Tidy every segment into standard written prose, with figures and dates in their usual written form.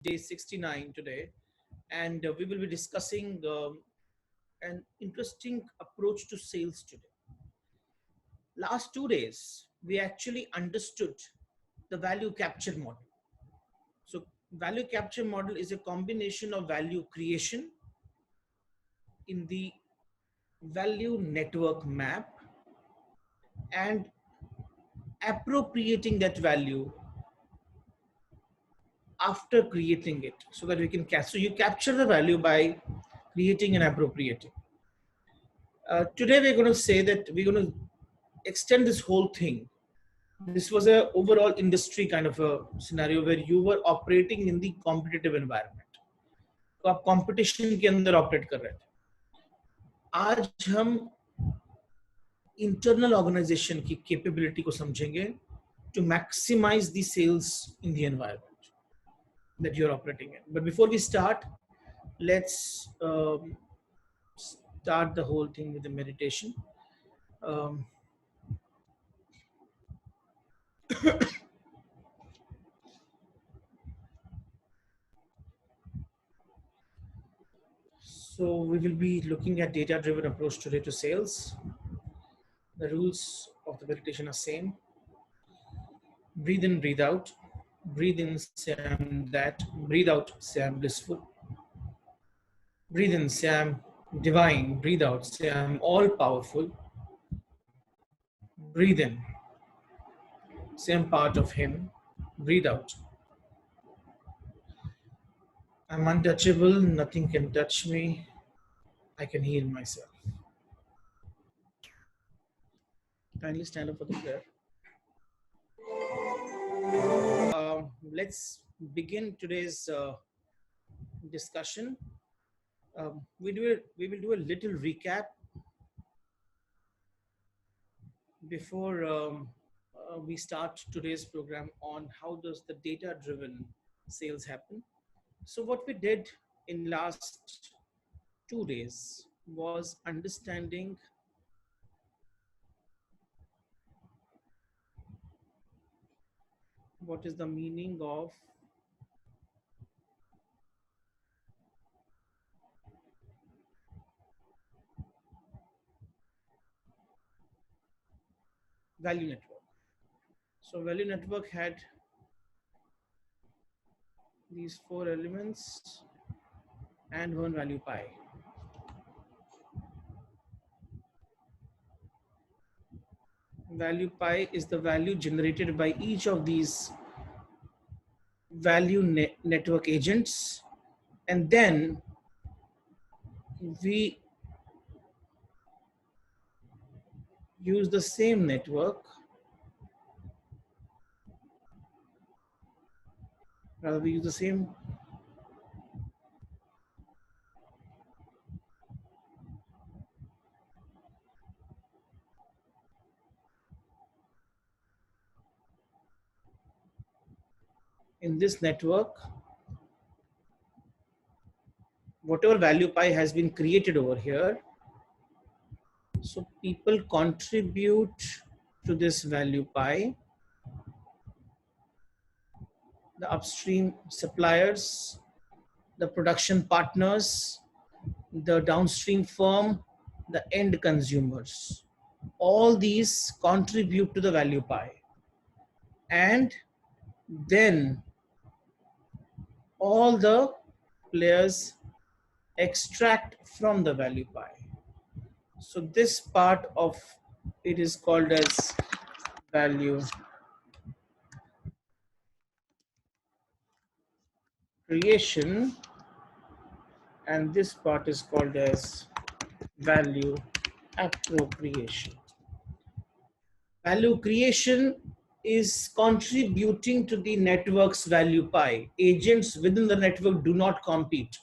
day 69 today, and we will be discussing an interesting approach to sales today. Last 2 days, we actually understood the value capture model. So, value capture model is a combination of value creation in the value network map and appropriating that value after creating it so that we can capture. So you capture the value by creating and appropriating. Today we're going to say that we're going to extend this whole thing. This was a overall industry kind of a scenario where you were operating in the competitive environment. तो आप competition के अंदर operate कर रहे थे. आज हम internal organization की capability को समझेंगे to maximize the sales in the environment that you're operating in. But before we start, let's start the whole thing with the meditation. So we will be looking at data-driven approach today to sales. The rules of the meditation are same. Breathe in, breathe out. Breathe in, say I'm that. Breathe out, say I'm blissful. Breathe in, say I'm divine. Breathe out, say I'm all powerful. Breathe in, say I'm part of him. Breathe out, I'm untouchable, nothing can touch me. I can heal myself. Kindly stand up for the prayer. Let's begin today's discussion. We will do a little recap before we start today's program on how does the data-driven sales happen. So what we did in last 2 days was understanding what is the meaning of value network. So value network had these 4 elements and one value pi. Value pi is the value generated by each of these value network agents, and then we use the same network, rather we use the same in this network. Whatever value pi has been created over here, so people contribute to this value pi. The upstream suppliers, the production partners, the downstream firm, the end consumers. All these contribute to the value pi. And then all the players extract from the value pi. So this part of it is called as value creation, and this part is called as value appropriation. Value creation is contributing to the network's value pi. Agents within the network do not compete.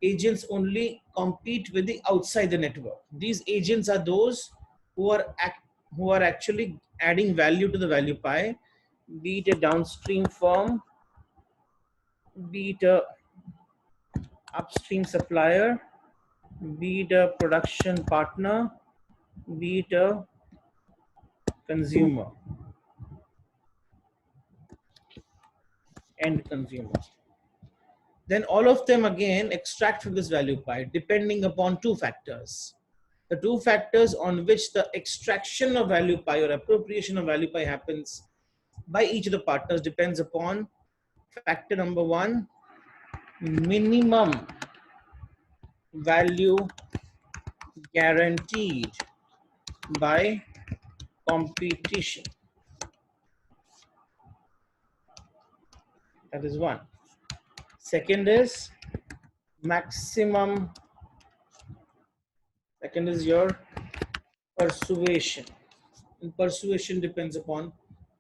Agents only compete with the outside the network. These agents are those who are actually adding value to the value pi, be it a downstream firm, be it a upstream supplier, be it a production partner, be it a consumer, end consumer. Then all of them again extract from this value pie depending upon two factors. The two factors on which the extraction of value pie or appropriation of value pie happens by each of the partners depends upon factor number one, minimum value guaranteed by competition. That is one. Second is maximum. Second is your persuasion. And persuasion depends upon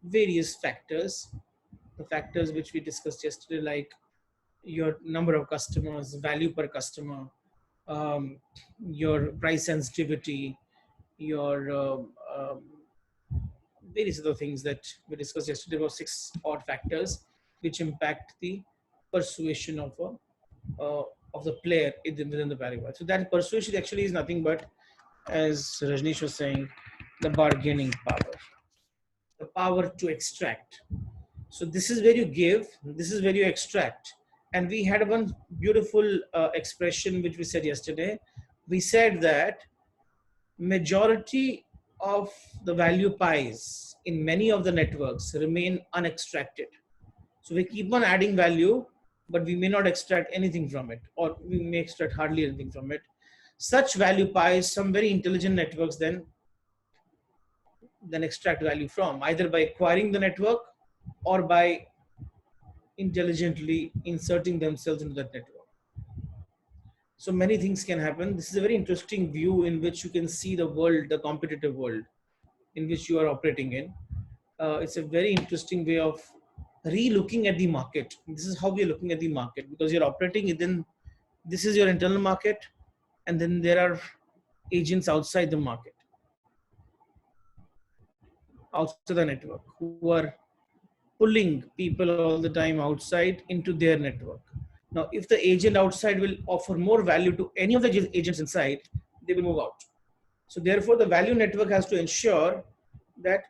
various factors. The factors which we discussed yesterday, like your number of customers, value per customer, your price sensitivity, your various other things that we discussed yesterday, about six odd factors which impact the persuasion of the player within the paragraph. So that persuasion actually is nothing but, as Rajneesh was saying, the bargaining power, the power to extract. So this is where you give, this is where you extract. And we had one beautiful expression which we said yesterday. We said that majority of the value pies in many of the networks remain unextracted. So we keep on adding value, but we may not extract anything from it, or we may extract hardly anything from it. Such value pies, some very intelligent networks then extract value from, either by acquiring the network or by intelligently inserting themselves into that network. So many things can happen. This is a very interesting view in which you can see the world, the competitive world in which you are operating in. It's a very interesting way of re-looking at the market. This is how we are looking at the market, because you're operating within, this is your internal market, and then there are agents outside the market, outside the network, who are pulling people all the time outside into their network. Now, if the agent outside will offer more value to any of the agents inside, they will move out. So therefore, the value network has to ensure that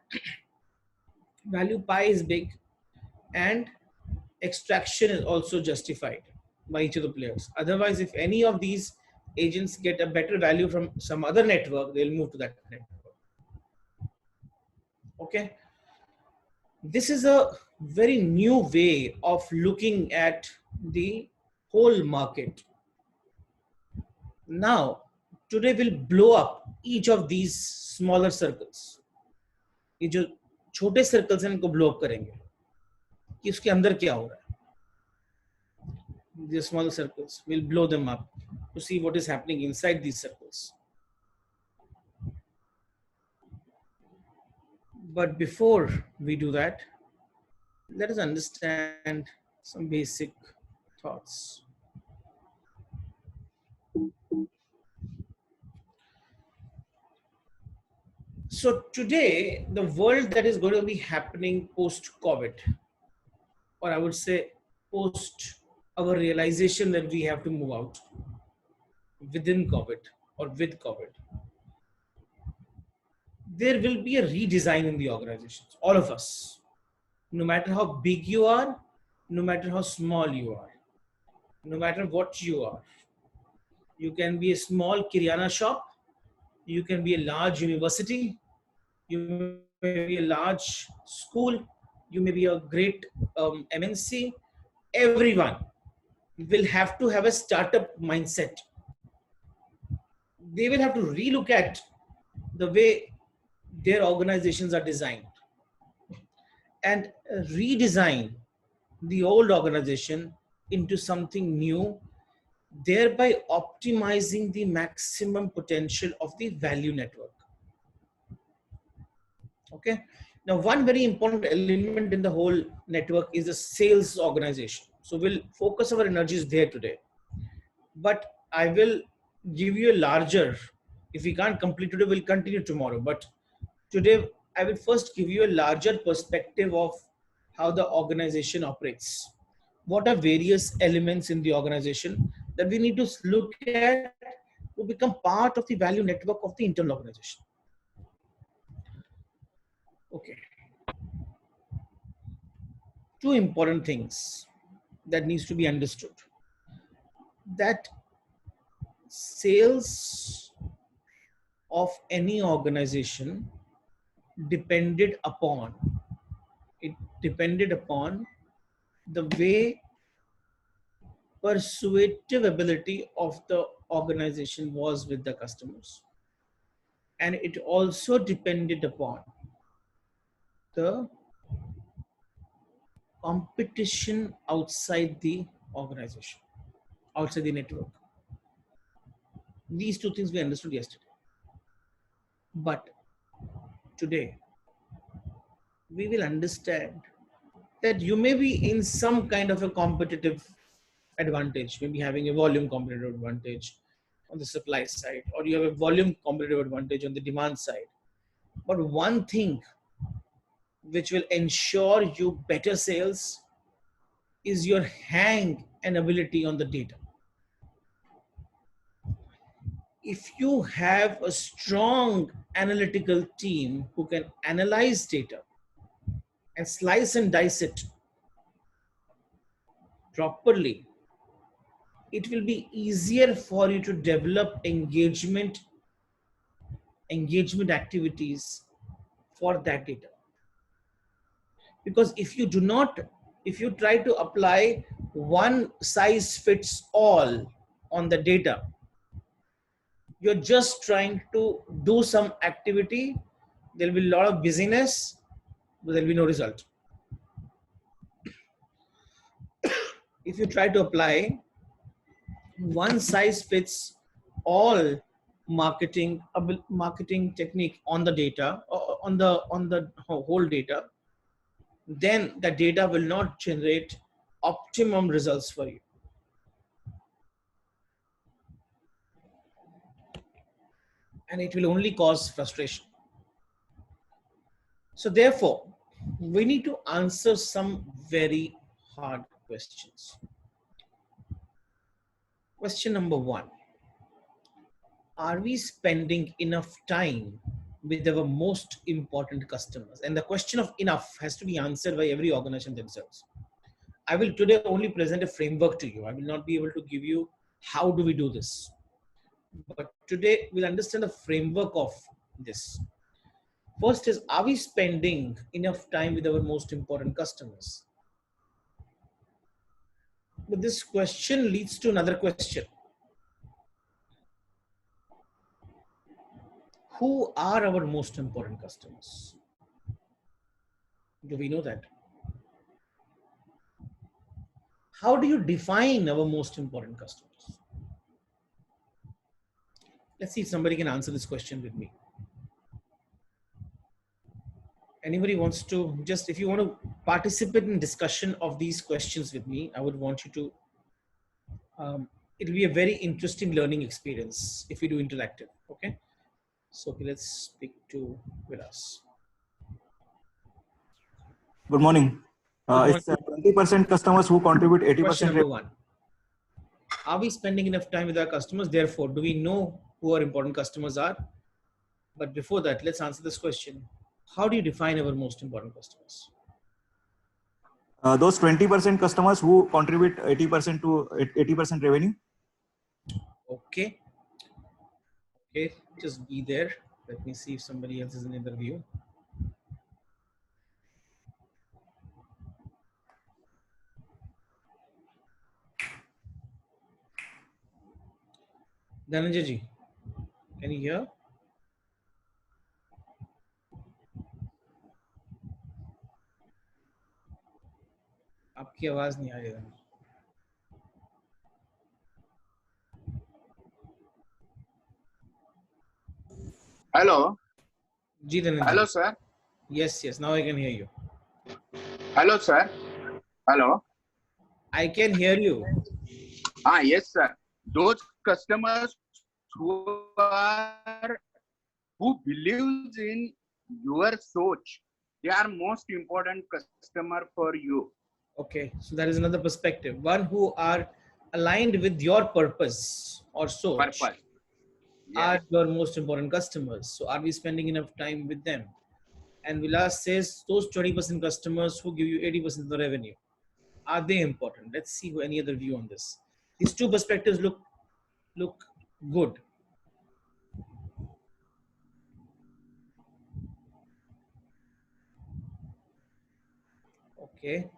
value pie is big and extraction is also justified by each of the players. Otherwise, if any of these agents get a better value from some other network, they'll move to that network. Okay. This is a very new way of looking at the whole market. Now, today we'll blow up each of these smaller circles. ये जो छोटे circles हैं इनको blow up करेंगे कि उसके अंदर क्या हो रहा है. The smaller circles, we'll blow them up to see what is happening inside these circles. But before we do that, let us understand some basic thoughts. So today, the world that is going to be happening post-COVID, or I would say post our realization that we have to move out within COVID or with COVID, there will be a redesign in the organizations, all of us, no matter how big you are, no matter how small you are, no matter what you are. You can be a small Kiryana shop, you can be a large university, you may be a large school, you may be a great MNC. Everyone will have to have a startup mindset. They will have to relook at the way their organizations are designed and redesign the old organization into something new, thereby optimizing the maximum potential of the value network. Okay. Now, one very important element in the whole network is the sales organization. So we'll focus our energies there today. But I will give you a larger, if we can't complete today, we'll continue tomorrow. But today, I will first give you a larger perspective of how the organization operates. What are various elements in the organization that we need to look at to become part of the value network of the internal organization. Okay. Two important things that needs to be understood. that sales of any organization depended upon, it depended upon the way persuasive ability of the organization was with the customers, and it also depended upon the competition outside the organization, outside the network. These two things we understood yesterday, but today we will understand that you may be in some kind of a competitive advantage, maybe having a volume competitive advantage on the supply side, or you have a volume competitive advantage on the demand side. But one thing which will ensure you better sales is your hang and ability on the data. If you have a strong analytical team who can analyze data and slice and dice it properly, it will be easier for you to develop engagement activities for that data. Because if you do not, if you try to apply one size fits all on the data, you're just trying to do some activity, there'll be a lot of busyness, but there'll be no result. If you try to apply one size fits all marketing technique on the data, on the whole data, then the data will not generate optimum results for you. And it will only cause frustration. So therefore, we need to answer some very hard questions. Question number one: are we spending enough time with our most important customers? And the question of enough has to be answered by every organization themselves. I will today only present a framework to you. I will not be able to give you how do we do this. But today we'll understand the framework of this. First is, are we spending enough time with our most important customers? But this question leads to another question. Who are our most important customers? Do we know that? How do you define our most important customers? Let's see if somebody can answer this question with me. Anybody wants to, just if you want to participate in discussion of these questions with me, I would want you to, it'll be a very interesting learning experience if we do interactive, okay? So let's speak to Vilas. Good morning. It's 20% customers who contribute 80%. Question number one: are we spending enough time with our customers? Therefore, do we know who our important customers are? But before that, let's answer this question. How do you define our most important customers? Those 20% customers who contribute 80% to 80% revenue. Okay. Okay, just be there. Let me see if somebody else is in the view. Dhananjay ji, can you hear? आपकी आवाज नहीं आ रही है. Hello. Ji Dhananjay. Hello, sir. Yes, yes. Now I can hear you. Hello, sir. Hello. I can hear you. Yes, sir. Those customers who believes in your soch, they are most important customer for you. Okay, so that is another perspective. One who are aligned with your purpose or soch. Purpose. Yes. Are your most important customers. So are we spending enough time with them? And Vilas says those 20% customers who give you 80% of the revenue, are they important? Let's see any other view on this. These two perspectives look good. Okay.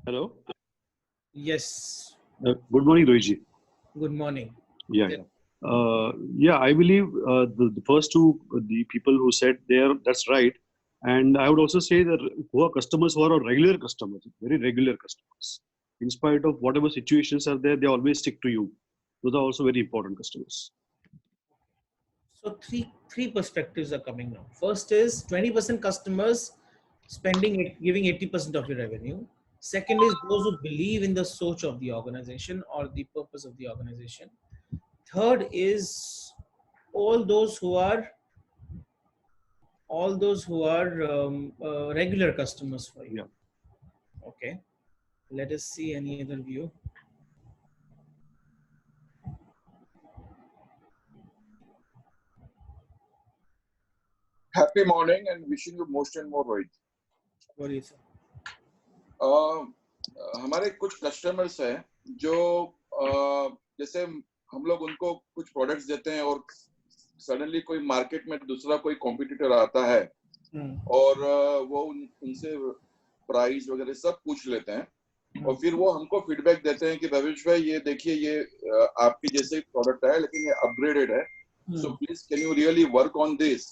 Hello. Yes. Good morning, Rohit. Good morning. Yeah, yeah. Yeah, I believe the first two, the people who said there, that's right. And I would also say that who are customers who are our regular customers, very regular customers. In spite of whatever situations are there, they always stick to you. Those are also very important customers. So three perspectives are coming now. First is 20% customers giving 80% of your revenue. Second is those who believe in the soch of the organization or the purpose of the organization. Third is all those who are regular customers for you. Yeah. Okay. Let us see any other view. Happy morning and wishing you most and more, Rohit. What is it? हमारे कुछ customers हैं जो जैसे हम लोग उनको कुछ products देते हैं और सडनली कोई मार्केट में दूसरा कोई कॉम्पिटिटर आता है और वो उनसे प्राइस वगैरह सब पूछ लेते हैं और फिर वो हमको फीडबैक देते हैं कि भविष भाई ये देखिए ये आपके जैसे प्रोडक्ट है लेकिन ये अपग्रेडेड है so please can you really work on this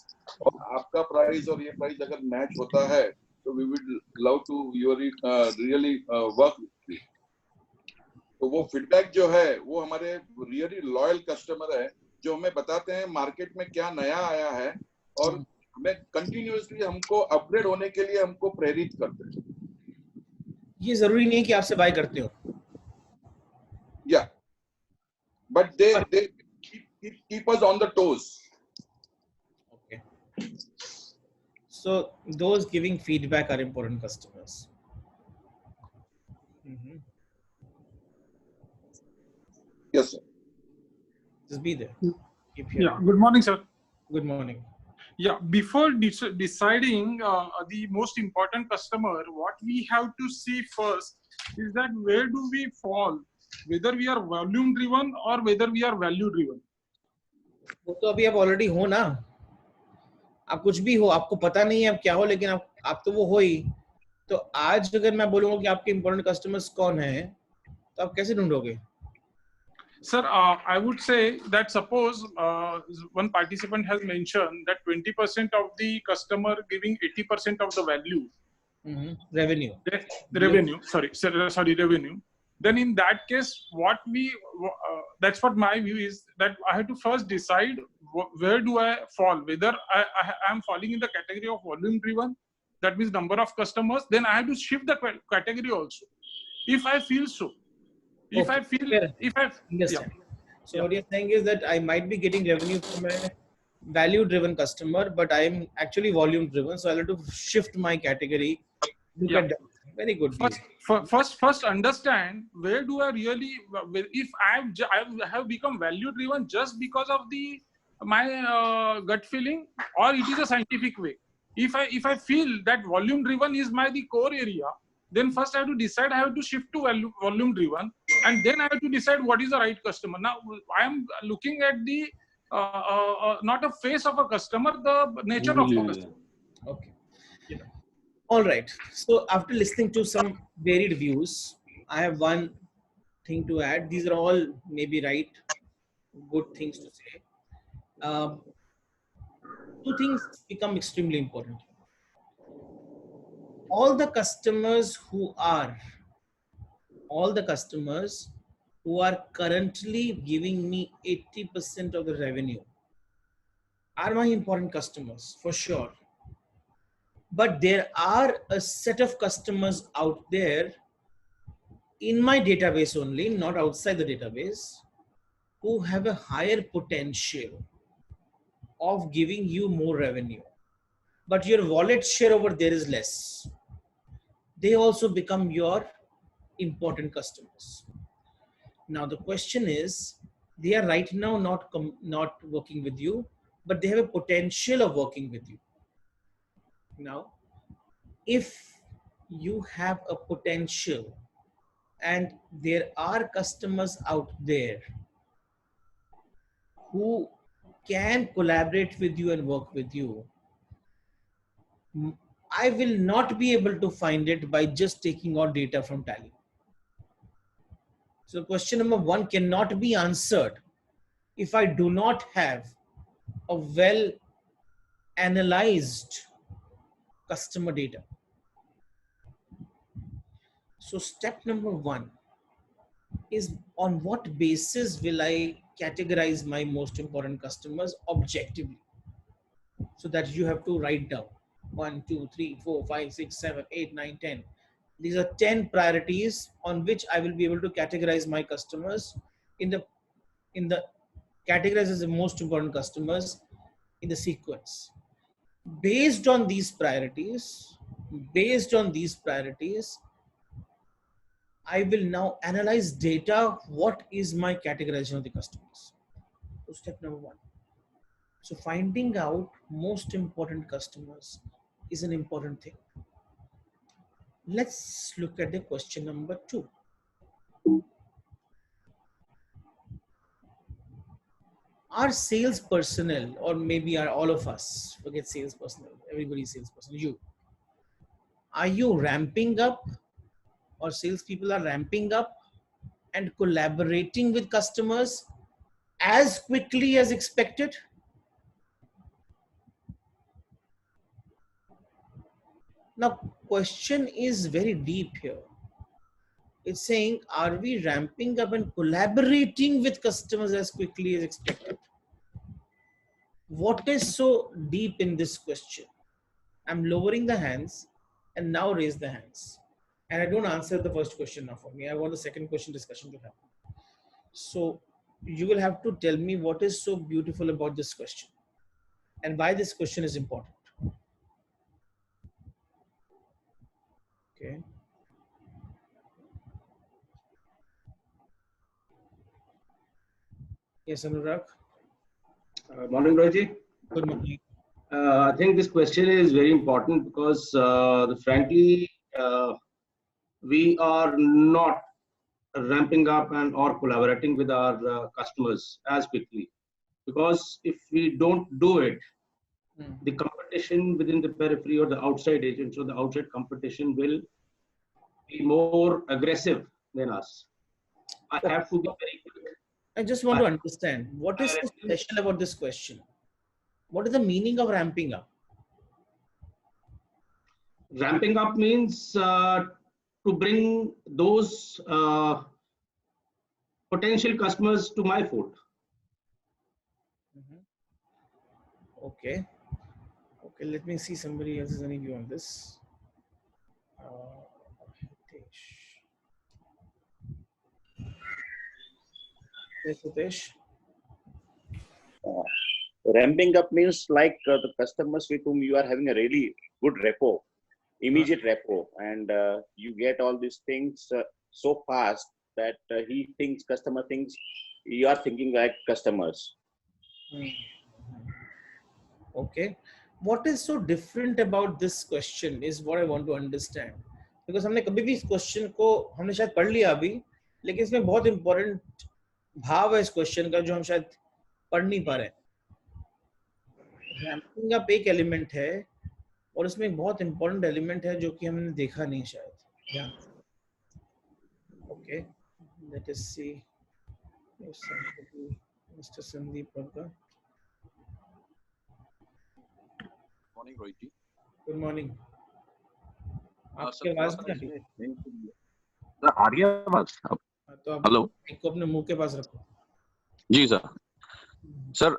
और आपका प्राइस और ये प्राइस अगर मैच होता है तो we would love to really work with you. तो वो फीडबैक जो है वो हमारे रियली लॉयल कस्टमर है जो हमें बताते हैं मार्केट में क्या नया आया है और हमें कंटिन्यूअसली हमको अपग्रेड होने के लिए हमको प्रेरित करते हैं। ये जरूरी नहीं कि आपसे बाय करते हो। Yeah, but they keep us on the toes. Okay. So those giving feedback are important customers. Yes, sir. Just be there. Yeah. Good morning, sir. Good morning. Yeah. Before deciding the most important customer, what we have to see first is that where do we fall, whether we are volume driven or whether we are value driven. वो तो अभी आप already हो ना, आप कुछ भी हो, आपको पता नहीं है आप क्या हो, लेकिन आप तो वो हो ही। तो आज अगर मैं बोलूंगा कि आपके इंपॉर्टेंट कस्टमर्स कौन है तो आप कैसे ढूंढोगे? Sir, I would say that suppose one participant has mentioned that 20% of the customer giving 80% of the value. Revenue. Revenue. Sorry, revenue. Then in that case, that's what my view is, that I have to first decide where do I fall, whether I am falling in the category of volume driven, that means number of customers, then I have to shift the category also. If I feel so. If I feel, understand. So what you're saying is that I might be getting revenue from a value driven customer, but I'm actually volume driven. So I'll have to shift my category. Look at that. Very good. First understand where do I really, if I have become value driven just because of my gut feeling, or it is a scientific way. If I feel that volume driven is the core area, then first I have to decide I have to shift to volume driven, and then I have to decide what is the right customer. Now I am looking at the not a face of a customer, the nature of a customer. Okay. Yeah. All right. So after listening to some varied views, I have one thing to add. These are all maybe right, good things to say. Two things become extremely important. All the customers who are currently giving me 80% of the revenue are my important customers for sure. But there are a set of customers out there in my database only, not outside the database, who have a higher potential of giving you more revenue. But your wallet share over there is less. They also become your important customers. Now the question is, they are right now not working with you, but they have a potential of working with you. Now, if you have a potential and there are customers out there who can collaborate with you and work with you, I will not be able to find it by just taking out data from Tally. So question number 1 cannot be answered if I do not have a well analyzed customer data. So step number 1 is, on what basis will I categorize my most important customers objectively? So that you have to write down 1, 2, 3, 4, 5, 6, 7, 8, 9, 10. These are 10 priorities on which I will be able to categorize my customers in the categorize as the most important customers in the sequence. Based on these priorities, I will now analyze data. What is my categorization of the customers? So step number 1. So finding out most important customers is an important thing. Let's look at the question number 2. Our sales personnel, or maybe are all of us, forget sales personnel, everybody's sales personnel, are you ramping up, or salespeople are ramping up and collaborating with customers as quickly as expected? Now, question is very deep here. It's saying, are we ramping up and collaborating with customers as quickly as expected? What is so deep in this question? I'm lowering the hands and now raise the hands. And I don't answer the first question now for me. I want the second question discussion to happen. So you will have to tell me what is so beautiful about this question and why this question is important. Okay. Yes, Anurag. Morning, Rohit. Good morning. I think this question is very important because, frankly, we are not ramping up and or collaborating with our customers as quickly. Because if we don't do it, the competition within the periphery or the outside agents or the outside competition will be more aggressive than us. I have to be very quick. I just want to understand, what is so special about this question? What is the meaning of ramping up? Ramping up means to bring those potential customers to my fold. Okay. Okay, let me see somebody else has any view on this. Yes, Hitesh. Ramping up means like the customers with whom you are having a really good rapport, immediate rapport, and you get all these things so fast that customer thinks you are thinking like customers. Okay. What is so different about this question is what I want to understand. Because हमने कभी भी इस question को हमने शायद पढ़ लिया अभी, लेकिन इसमें बहुत इम्पोर्टेंट भाव है इस क्वेश्चन का जो हम शायद पढ़ नहीं पा रहे. रैंपिंग अप एक एलिमेंट है और इसमें एक बहुत इम्पोर्टेंट एलिमेंट है जो कि हमने देखा नहीं शायद. Okay, let us see if somebody, Mr. Sandeep Parga. Morning, Rohit ji. Good morning. आपकी आवाज नहीं आ रही. सर आ रही है आवाज? तो हेलो, इसको अपने मुंह के पास रखो. जी सर. सर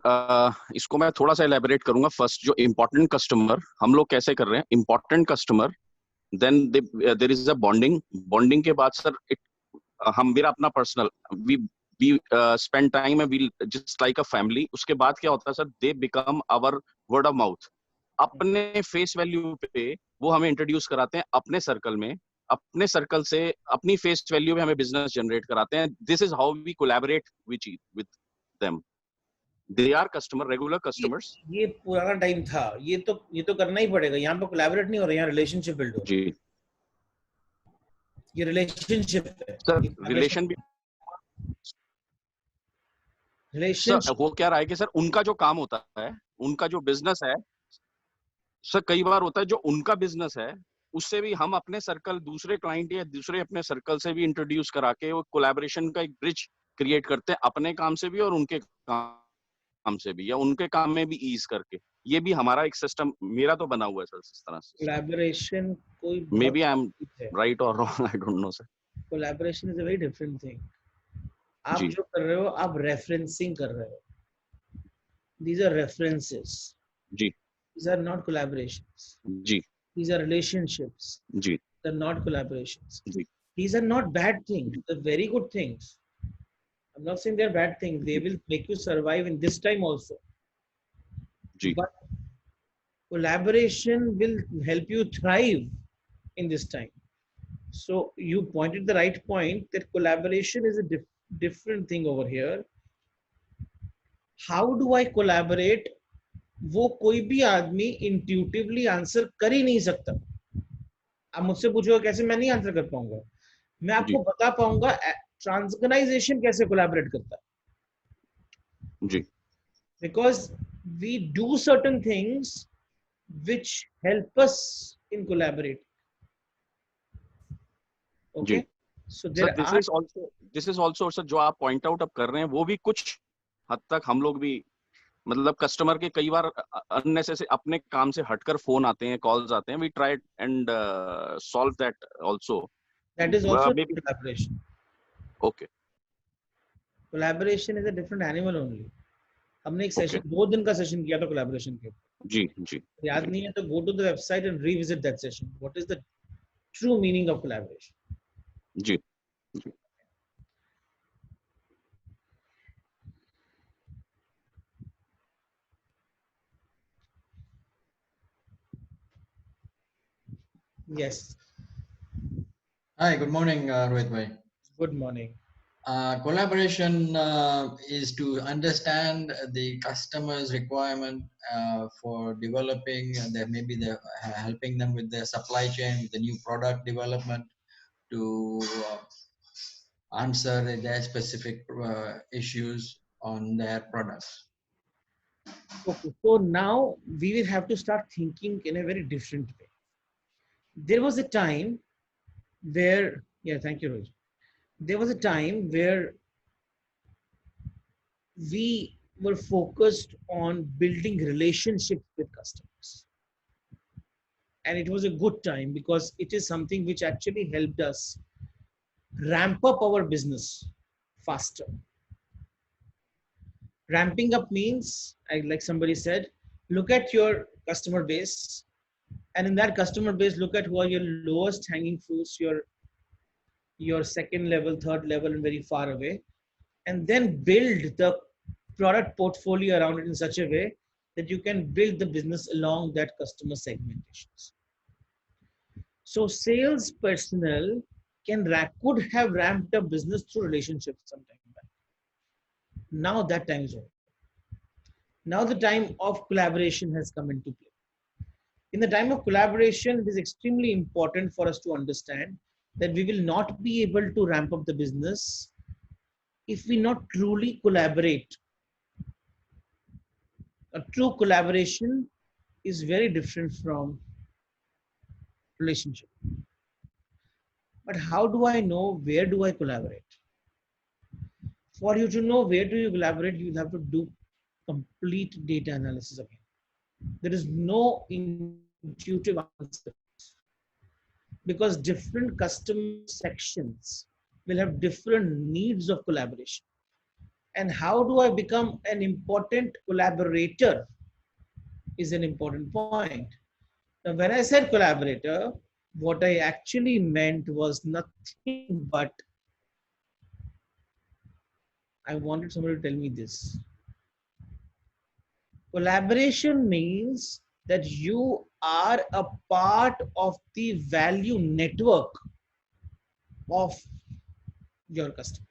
इसको मैं थोड़ा सा इलेबोरेट करूंगा. फर्स्ट, जो इम्पोर्टेंट कस्टमर हम लोग कैसे कर रहे हैं, important customer, then there is a bonding के बाद सर हम मेरा अपना personal we spend time and we just like a family. उसके बाद क्या होता है sir, they become our word of mouth. अपने फेस वैल्यू पे वो हमें इंट्रोड्यूस कराते हैं अपने सर्कल में, अपने सर्कल से अपनी फेस वैल्यू पे हमें बिजनेस जनरेट कराते हैं. This is how we collaborate with them. they are customer, regular customers. ये पुराना टाइम था, ये तो करना ही पड़ेगा. यहाँ पे कोलैबोरेट नहीं हो रहा, यहाँ रिलेशनशिप बिल्ड हो रहा है. जी ये रिलेशनशिप है सर, रिलेशन सर वो क्या रहा है कि सर उनका जो काम होता है, उनका जो बिजनेस है सर, कई बार होता है जो उनका बिजनेस है उससे भी हम अपने सर्कल, दूसरे क्लाइंट या दूसरे अपने सर्कल से भी इंट्रोड्यूस करा के वो कोलैबोरेशन का एक ब्रिज क्रिएट करते हैं, अपने काम से भी और उनके काम से भी, या उनके काम में भी ईज करके. ये भी हमारा एक सिस्टम मेरा तो बना हुआ है सर इस तरह से. कोलैबोरेशन कोई maybe I am right और wrong, I don't know sir. Collaboration is a very different thing. आप जी जो कर रहे हो, आप रेफरेंसिंग कर रहे हो. These are references. Ji These are not collaborations. Ji These are relationships. Ji They're not collaborations. Ji These are not bad things. They're very good things. I'm not saying they're bad things. They will make you survive in this time also. Ji But collaboration will help you thrive in this time. So you pointed the right point that collaboration is a different thing over here. How do I collaborate? वो कोई भी आदमी intuitively answer कर ही नहीं सकता. आप मुझसे पूछोगे कैसे, मैं नहीं आंसर कर पाऊंगा. मैं आपको बता पाऊंगा ट्रांसगनाइजेशन कैसे कोलैबोरेट करता है. जी because we do certain things which help us in collaborate. Okay, so this is also sir जो आप पॉइंट आउट अब कर रहे हैं वो भी कुछ हद तक हम लोग भी, मतलब कस्टमर के कई बार अननेसेसरी अपने काम से हटकर फोन आते हैं, कॉल्स आते हैं, we try and solve that also. That is also collaboration. Okay, collaboration is a different animal only. हमने एक सेशन 2 दिन का सेशन किया था कोलैबोरेशन के. जी जी याद नहीं है तो go to the website and revisit that session. What is the true meaning of collaboration. जी जी Yes. Hi, good morning, Rohit bhai. Good morning. Collaboration is to understand the customer's requirement for developing, and there maybe they're helping them with their supply chain, with the new product development to answer their specific issues on their products. Okay, so now we will have to start thinking in a very different way. There was a time where, yeah, thank you, Rohit. There was a time where we were focused on building relationships with customers. And it was a good time because it is something which actually helped us ramp up our business faster. Ramping up means, like somebody said, look at your customer base, and in that customer base, look at who are your lowest hanging fruits, your second level, third level, and very far away, and then build the product portfolio around it in such a way that you can build the business along that customer segmentations. So sales personnel could have ramped up business through relationships sometime back. Now that time is over. Now the time of collaboration has come into play. In the time of collaboration, it is extremely important for us to understand that we will not be able to ramp up the business if we not truly collaborate. A true collaboration is very different from relationship. But how do I know where do I collaborate? For you to know where do you collaborate, you will have to do complete data analysis again. There is no intuitive answer because different customer sections will have different needs of collaboration. And how do I become an important collaborator is an important point. Now, when I said collaborator, what I actually meant was nothing but I wanted somebody to tell me this. Collaboration means that you are a part of the value network of your customer.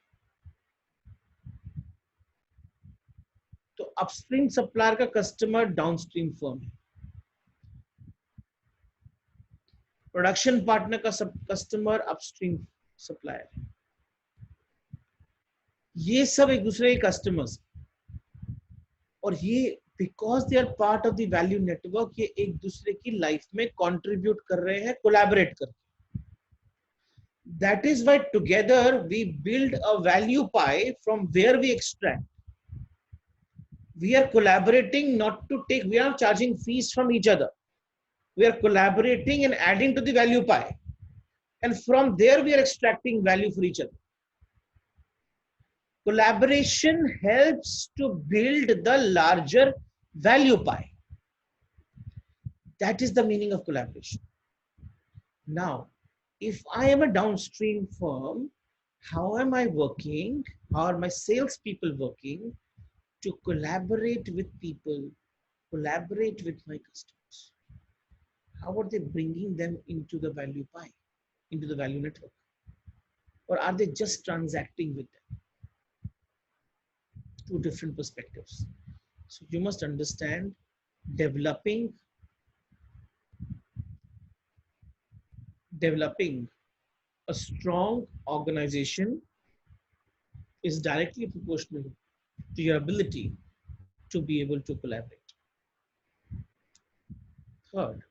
तो upstream supplier का customer downstream firm है, production partner का customer upstream supplier है, ये सब एक दूसरे के कस्टमर्स, और ये because they are part of the value network, ये एक दूसरे की लाइफ में कंट्रीब्यूट कर रहे हैं, कोलैबोरेट कर। That is why together we build a value pie from where we extract. We are collaborating not to take, we are charging fees from each other. We are collaborating and adding to the value pie. And from there we are extracting value for each other. Collaboration helps to build the larger value pie. That is the meaning of collaboration. Now, if I am a downstream firm, how am I working? How are my salespeople working to collaborate with people, collaborate with my customers? How are they bringing them into the value pie, into the value network? Or are they just transacting with them? Two different perspectives. So you must understand, developing a strong organization is directly proportional to your ability to be able to collaborate. Third,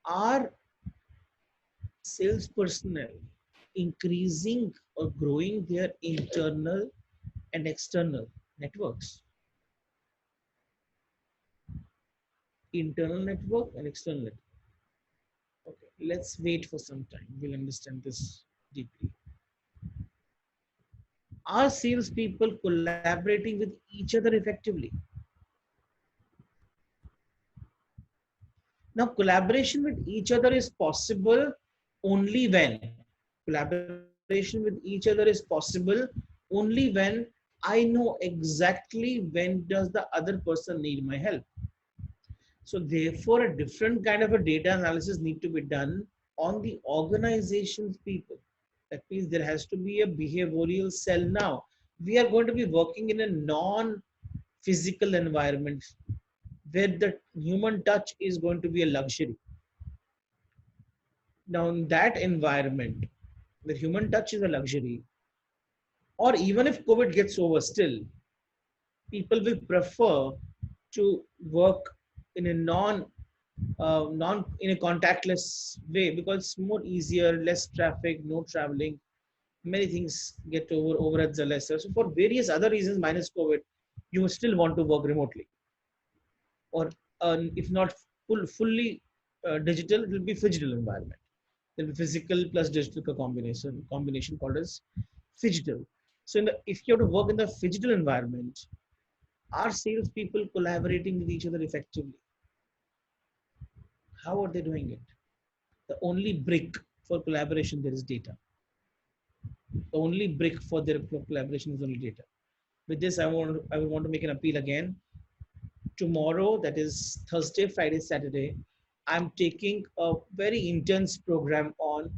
are sales personnel increasing or growing their internal and external networks? Internal network and external network. Okay, let's wait for some time. We'll understand this deeply. Are salespeople collaborating with each other effectively? Now, collaboration with each other is possible only when I know exactly when does the other person need my help. So therefore, a different kind of a data analysis need to be done on the organization's people. That means there has to be a behavioral cell now. We are going to be working in a non-physical environment where the human touch is going to be a luxury. Now in that environment, where human touch is a luxury, or even if COVID gets over still, people will prefer to work in a in a contactless way because it's more easier, less traffic, no traveling, many things get overheads are lesser. So for various other reasons minus COVID, you still want to work remotely, or if not fully digital, it will be phygital environment. There will be physical plus digital combination called as phygital. So if you have to work in the phygital environment, are salespeople collaborating with each other effectively? How are they doing it? The only brick for collaboration there is data. The only brick for their collaboration is only data. With this, I would want to make an appeal again. Tomorrow, that is Thursday, Friday, Saturday, I'm taking a very intense program on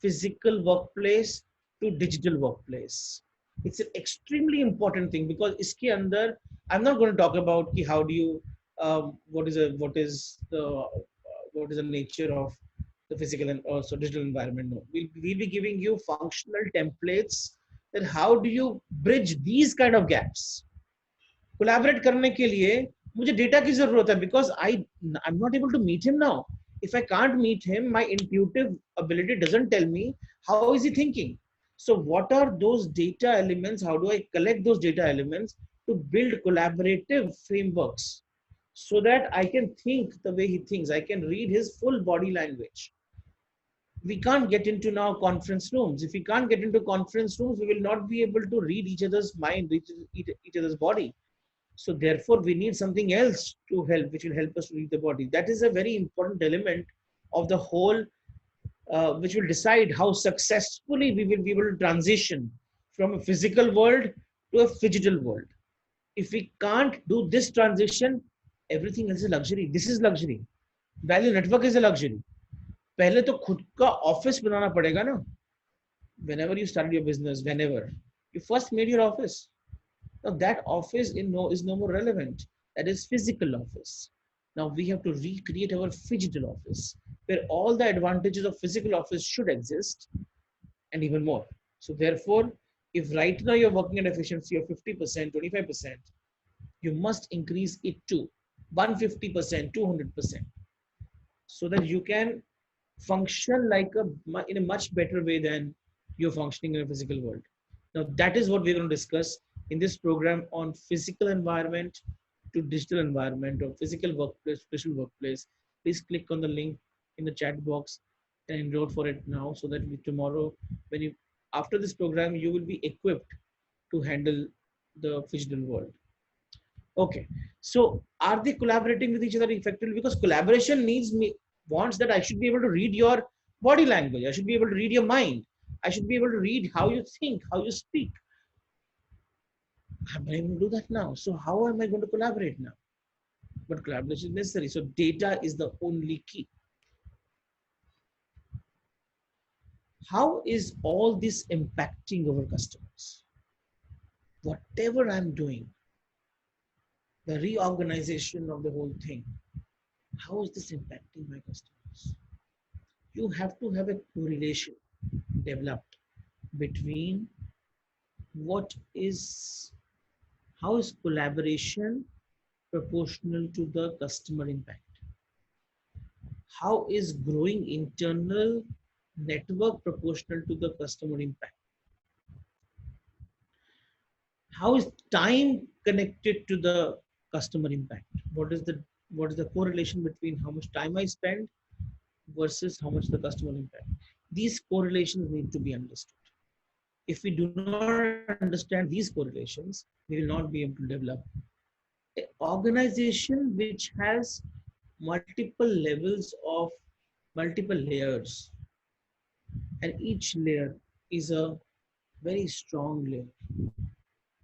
physical workplace to digital workplace. It's an extremely important thing because iske andar, I'm not going to talk about ki how do you, what is the nature of the physical and also digital environment. No, we'll be giving you functional templates that how do you bridge these kind of gaps. Collaborate करने के लिए मुझे data की जरूरत है because I'm not able to meet him now. If I can't meet him, my intuitive ability doesn't tell me how is he thinking. So what are those data elements? How do I collect those data elements to build collaborative frameworks so that I can think the way he thinks? I can read his full body language. We can't get into now conference rooms. If we can't get into conference rooms, we will not be able to read each other's mind, each other's body. So therefore, we need something else to help, which will help us to read the body. That is a very important element of the whole, which will decide how successfully we will be able to transition from a physical world to a digital world. If we can't do this transition, everything else is luxury. This is luxury. Value network is a luxury. पहले तो खुद का office बनाना पड़ेगा ना. Whenever you started your business, you first made your office. Now that office is no more relevant. That is physical office. Now we have to recreate our phygital office where all the advantages of physical office should exist and even more. So therefore, if right now you're working at efficiency of 50%, 25%, you must increase it to 150%, 200%, so that you can function like in a much better way than you're functioning in a physical world. Now that is what we're going to discuss in this program on physical environment to digital environment or physical workplace, digital workplace. Please click on the link in the chat box and enroll for it now so that tomorrow, when you after this program, you will be equipped to handle the digital world. Okay, so are they collaborating with each other effectively? Because collaboration wants that I should be able to read your body language. I should be able to read your mind. I should be able to read how you think, how you speak. I'm not able to do that now. So how am I going to collaborate now? But collaboration is necessary. So data is the only key. How is all this impacting our customers? Whatever I'm doing, the reorganization of the whole thing, how is this impacting my customers? You have to have a correlation developed between how is collaboration proportional to the customer impact? How is growing internal network proportional to the customer impact? How is time connected to the customer impact? What is the correlation between how much time I spend versus how much the customer impact? These correlations need to be understood. If we do not understand these correlations, we will not be able to develop an organization which has multiple levels of multiple layers, and each layer is a very strong layer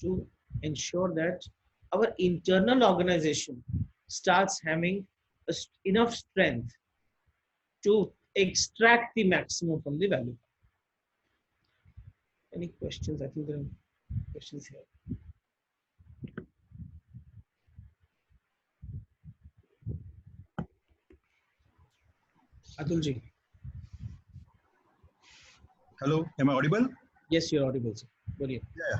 to ensure that our internal organization starts having enough strength to extract the maximum from the value. Any questions? I think there are questions here. Atul ji. Hello, am I audible? Yes, you're audible, sir. बोलिए. Yeah.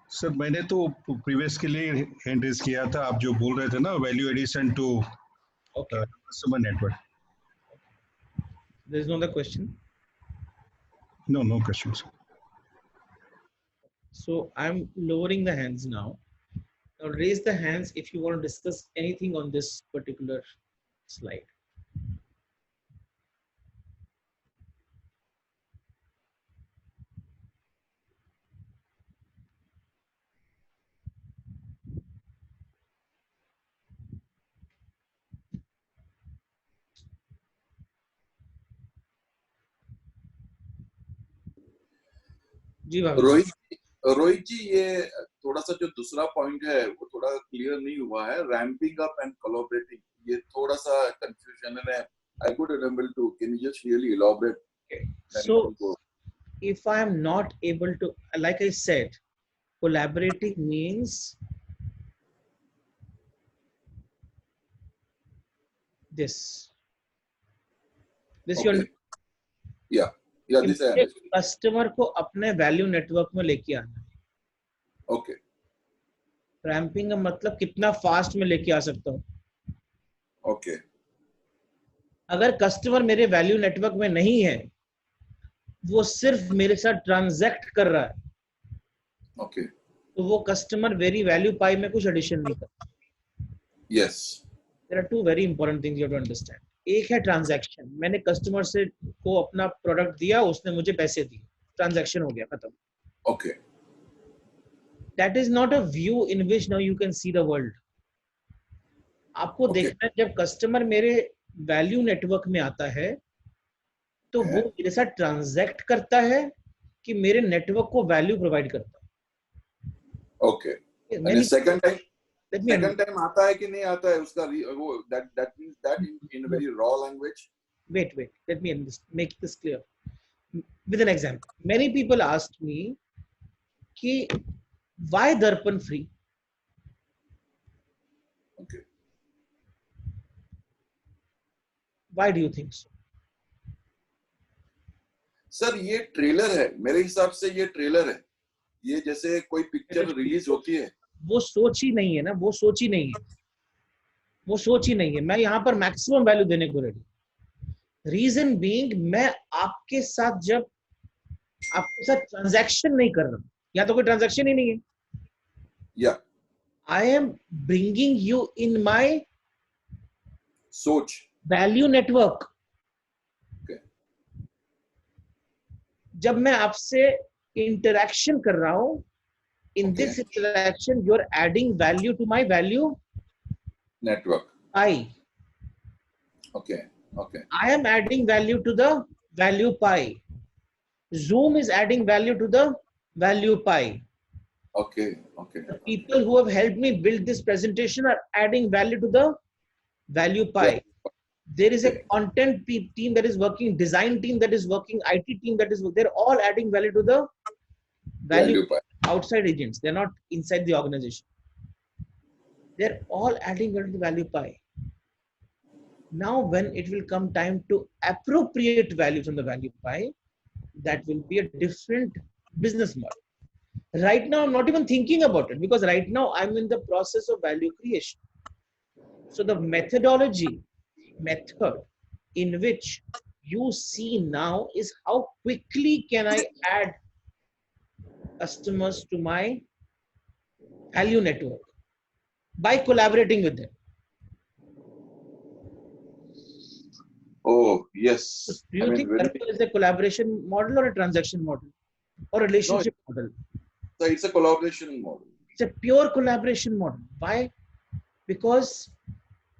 Sir मैंने तो previous के लिए hand raise किया था, आप जो बोल रहे थे ना value addition to customer network. There is no other question. No questions. So I'm lowering the hands now. Now raise the hands if you want to discuss anything on this particular slide. Rohit ji ये थोड़ा सा जो दूसरा point है वो थोड़ा clear नहीं हुआ है. रैम्पिंग अप एंड कोलैबोरेटिंग, ये थोड़ा सा कंफ्यूजन है. I couldn't able to. Can you just really elaborate? Okay. So if I am not able to, like I said, collaborating means this. This okay. Yeah. This I understand. Customer को अपने value network में लेके आना. Okay. Ramping का मतलब कितना fast में लेके आ सकता हूँ. Okay. अगर कस्टमर मेरे वैल्यू नेटवर्क में नहीं है, वो सिर्फ मेरे साथ ट्रांजैक्ट कर रहा है, okay. तो वो कस्टमर वेरी वैल्यू पाई में कुछ एडिशन नहीं करता. Yes. There are two very important things you have to understand. एक है ट्रांजैक्शन. मैंने कस्टमर से को अपना प्रोडक्ट दिया, उसने मुझे पैसे दिए, ट्रांजैक्शन हो गया, खत्म. Okay. That is not a view in which now you can see the world. आपको देखना है जब कस्टमर मेरे वैल्यू नेटवर्क में आता है तो वो मेरे साथ ट्रांजैक्ट करता है कि मेरे नेटवर्क को वैल्यू प्रोवाइड करता है. Okay. And second time आता है कि नहीं आता है उसका वो that means that in a very raw language. Wait, let me make this clear with an example. Many people asked me कि Why Darpan free? Okay. Why do you think so? Sir ये trailer है, मेरे हिसाब से ये trailer है। ये जैसे कोई पिक्चर रिलीज होती है, वो सोच ही नहीं है ना, वो सोच ही नहीं है, वो सोच ही नहीं है। मैं यहाँ पर मैक्सिमम वैल्यू देने को रेडी। रीजन बीइंग, मैं आपके साथ जब आपके साथ ट्रांजैक्शन नहीं कर रहा, या तो कोई ट्रांजैक्शन ही नहीं है, या I am bringing you in my सोच, वैल्यू नेटवर्क। Okay. जब मैं आपसे इंटरैक्शन कर रहा हूं, in Okay. this interaction you're adding value to my value network. pie. Okay. Okay. I am adding value to the value pie. Zoom is adding value to the value pie. Okay. Okay. The people who have helped me build this presentation are adding value to the value pie. There is a content team that is working, design team that is working, IT team that is, they're all adding value to the value pie. Outside agents. They're not inside the organization. They're all adding value to the value pie. Now, when it will come time to appropriate value from the value pie, that will be a different business model. Right now, I'm not even thinking about it because right now I'm in the process of value creation. So the method in which you see now is how quickly can I add customers to my value network by collaborating with them. Oh, yes. Do you think that is a collaboration model or a transaction model or a relationship model? So it's a collaboration model. It's a pure collaboration model. Why? Because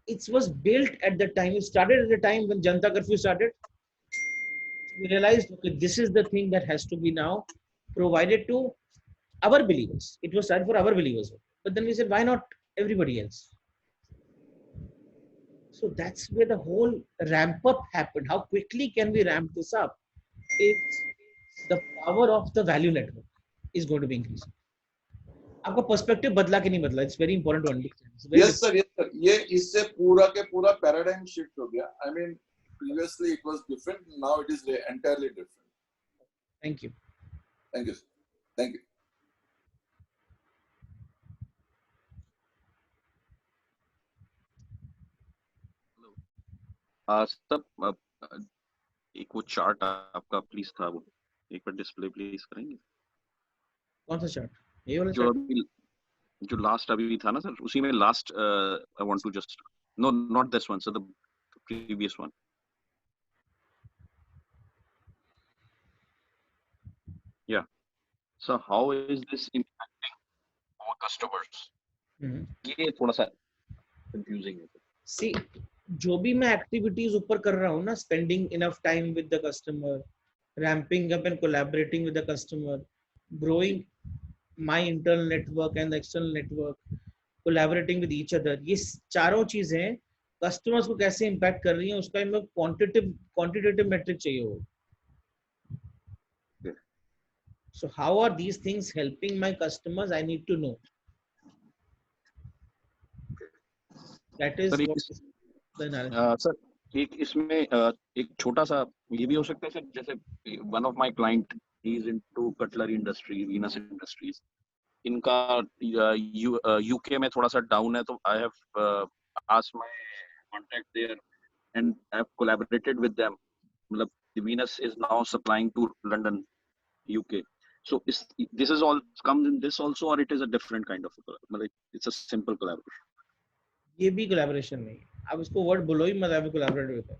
it was built at the time, it started at the time when Janata Curfew started. We realized, okay, this is the thing that has to be now provided to our believers. It was started for our believers. But then we said, why not everybody else? So that's where the whole ramp up happened. How quickly can we ramp this up? It's the power of the value network is going to be increasing. आपका perspective बदला कि नहीं बदला? It's very important to understand. Yes sir, yes sir. ये इससे पूरा के पूरा पैराडाइम शिफ्ट हो गया. I mean, previously it was different. Now it is entirely different. Thank you. Thank you, sir. Thank you. Sir एक वो चार्ट आपका प्लीज था, वो एक बार डिस्प्ले प्लीज करेंगे? कौन सा चार्ट? ये वाला चार्ट जो लास्ट अभी था ना सर, उसी में last I want to just know not this one sir, the previous one. Yeah. So how is this impacting our customers? ये थोड़ा सा confusing है. See, जो भी मैं एक्टिविटीज ऊपर कर रहा हूँ ना, spending enough time with the customer, ramping up and collaborating with the customer, growing my internal network and the external network, collaborating with each other, ये चारों चीजें कस्टमर्स को कैसे इम्पैक्ट कर रही हैं, उसका हमें क्वांटिटेटिव मेट्रिक चाहिए हो. So how are these things helping my customers? I need to know. That is the analysis. Sir एक इसमें एक छोटा सा ये भी हो सकता है सर, जैसे one of my client he is into cutlery industry, Venus Industries. इनका UK में थोड़ा सा डाउन है, तो I have asked my contact there and I have collaborated with them. मतलब Venus is now supplying to London, UK. So this is all comes in this also, or it is a different kind of मतलब it's a simple collaboration? ये भी collaboration नहीं है. आप इसको word बोलो ही मत, आप collaborate with them.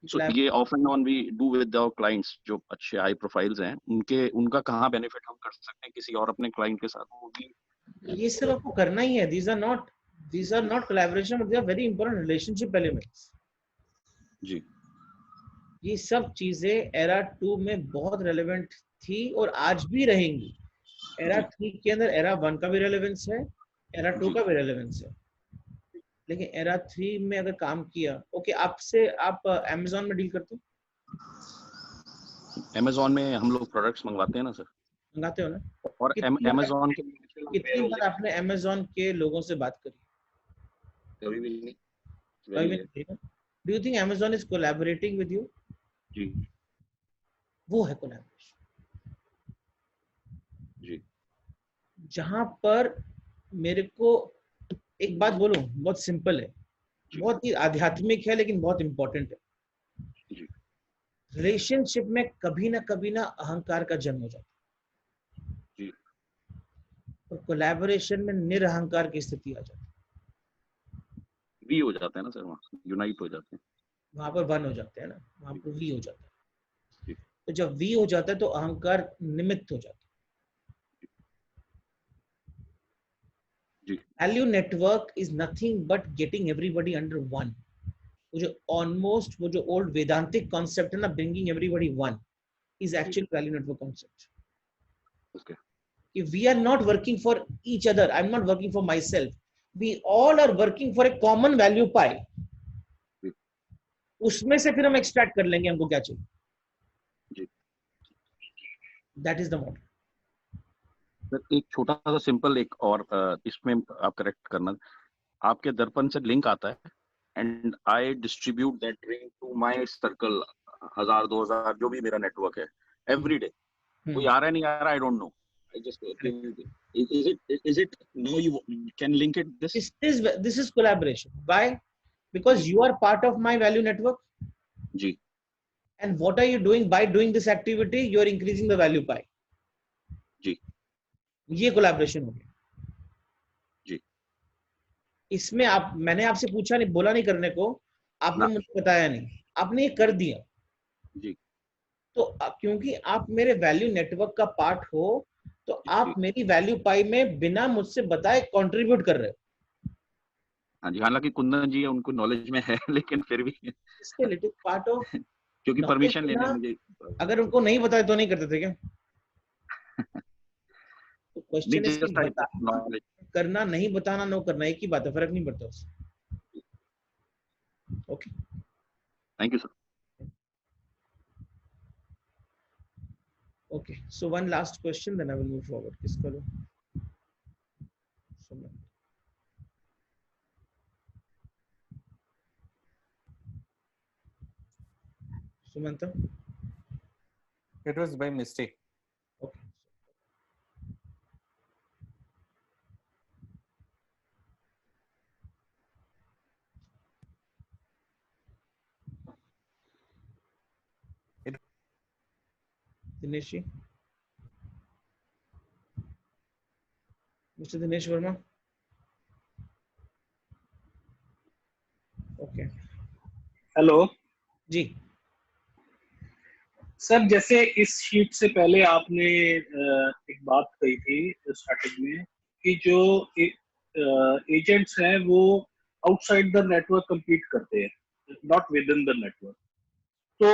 So ये off and on we do with our clients जो अच्छे high profiles हैं, उनका कहाँ benefit हम कर सकते हैं किसी और अपने client के साथ, वो भी ये सब आपको करना ही है. These are not collaboration, but they are very important relationship elements. जी. ये सब चीजें एरा 2 में बहुत रेलेवेंट थी और आज भी रहेंगी. एरा 3 के अंदर एरा 1 का भी रेलेवेंस है, एरा 2 का भी रेलेवेंस है. लेकिन एरा 3 में अगर काम किया, ओके, आपसे आप अमेज़न में डील करते हो? अमेज़न में हम लोग प्रोडक्ट्स मंगवाते हैं ना सर. मंगाते हो ना? और अमेजोन के कितनी बार आपने अमेजोन के लोगों से बात करी? कभी भी नहीं। कभी भी नहीं ना? Do you think Amazon is collaborating with you? जी वो है कोलैबोरेशन। जी जहां पर मेरे को एक बात बोलूं, बहुत सिंपल है, बहुत ही आध्यात्मिक है, लेकिन बहुत इंपॉर्टेंट है। जी रिलेशनशिप में कभी ना अहंकार का जन्म हो जाता जी है, और कोलैबोरेशन में निरअहकार की स्थिति आ जाती है। भी हो जाते हैं ना सर, वहाँ यूनाइट हो जाते हैं। वहां पर वन हो जाते हैं ना, वहां पर वी हो जाता है। जी तो जब वी हो जाता है तो अहंकार निमित्त हो जाता है। जी value network is nothing but getting everybody under one. वो जो ओल्ड वेदांतिक कॉन्सेप्ट है ना, bringing everybody one, is actual value network concept. Okay If we are not working for each other, I'm not working for myself, we all are working for a common value pie, उसमें से फिर हम extract कर लेंगे हमको क्या चाहिए। जी that is the model. Sir एक छोटा सा सिंपल एक और इसमें आप करेक्ट करना, आपके दर्पण से लिंक आता है and I distribute that link to my circle, 1000 2000 जो भी मेरा नेटवर्क है, एवरी डे। कोई आ रहा है नहीं आ रहा, आई don't no, I just is it now you can link it this is collaboration. Why? Because you are part of my value network. जी And what are you doing by doing this activity? You are increasing the value pie. जी ये collaboration हो गया। जी इसमें मैंने आपसे पूछा नहीं, बोला नहीं करने को, आपने मुझे बताया नहीं, आपने ये कर दिया। जी तो क्योंकि आप मेरे वैल्यू नेटवर्क का पार्ट हो, तो आप मेरी वैल्यू पाई में बिना मुझसे बताए कंट्रीब्यूट कर रहे हो। हाँ जी, हालांकि कुंदन जी उनको नॉलेज में है, लेकिन फिर भी इसके लिटिल पार्ट ऑफ क्योंकि परमिशन लेने मुझे, अगर उनको नहीं बताया तो नहीं करते थे क्या? तो क्वेश्चन इज नॉलेज करना नहीं बताना, नो करना, एक ही बात है, फर्क नहीं पड़ता उससे। Okay, thank you sir. Okay, so one last question, then I will move forward. किसका लो? Sumanta? It was by mistake. Okay. Dinesh ji? Mr. Dinesh Verma? Okay. Hello जी सर, जैसे इस शीट से पहले आपने एक बात कही थी स्टार्टिंग में कि जो एजेंट्स हैं वो आउटसाइड द नेटवर्क compete करते हैं, not with in the network. तो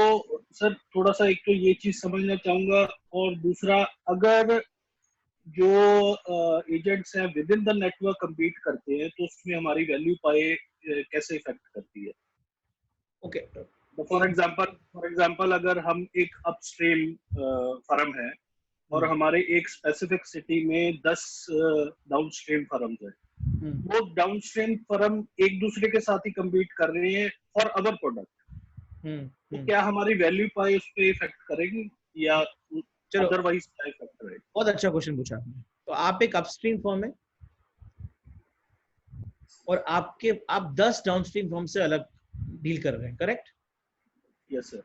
सर थोड़ा सा एक तो ये चीज समझना चाहूंगा, और दूसरा अगर जो एजेंट्स हैं with in the network compete करते हैं तो उसमें हमारी वैल्यू पाए कैसे इफेक्ट करती है? ओके, फॉर एग्जांपल अगर हम एक अपस्ट्रीम फर्म है और हमारे एक स्पेसिफिक सिटी में 10 डाउनस्ट्रीम फर्म्स हैं, वो डाउनस्ट्रीम फर्म एक दूसरे के साथ ही compete कर रहे हैं फॉर अदर प्रोडक्ट, तो क्या हमारी वैल्यू पाई उस पर इफेक्ट करेगी या अदरवाइज क्या इफेक्ट करेगी? बहुत अच्छा क्वेश्चन पूछा आपने। तो आप एक अपस्ट्रीम फर्म है और आप 10 डाउनस्ट्रीम फर्म से अलग डील कर रहे हैं, करेक्ट? Yes sir.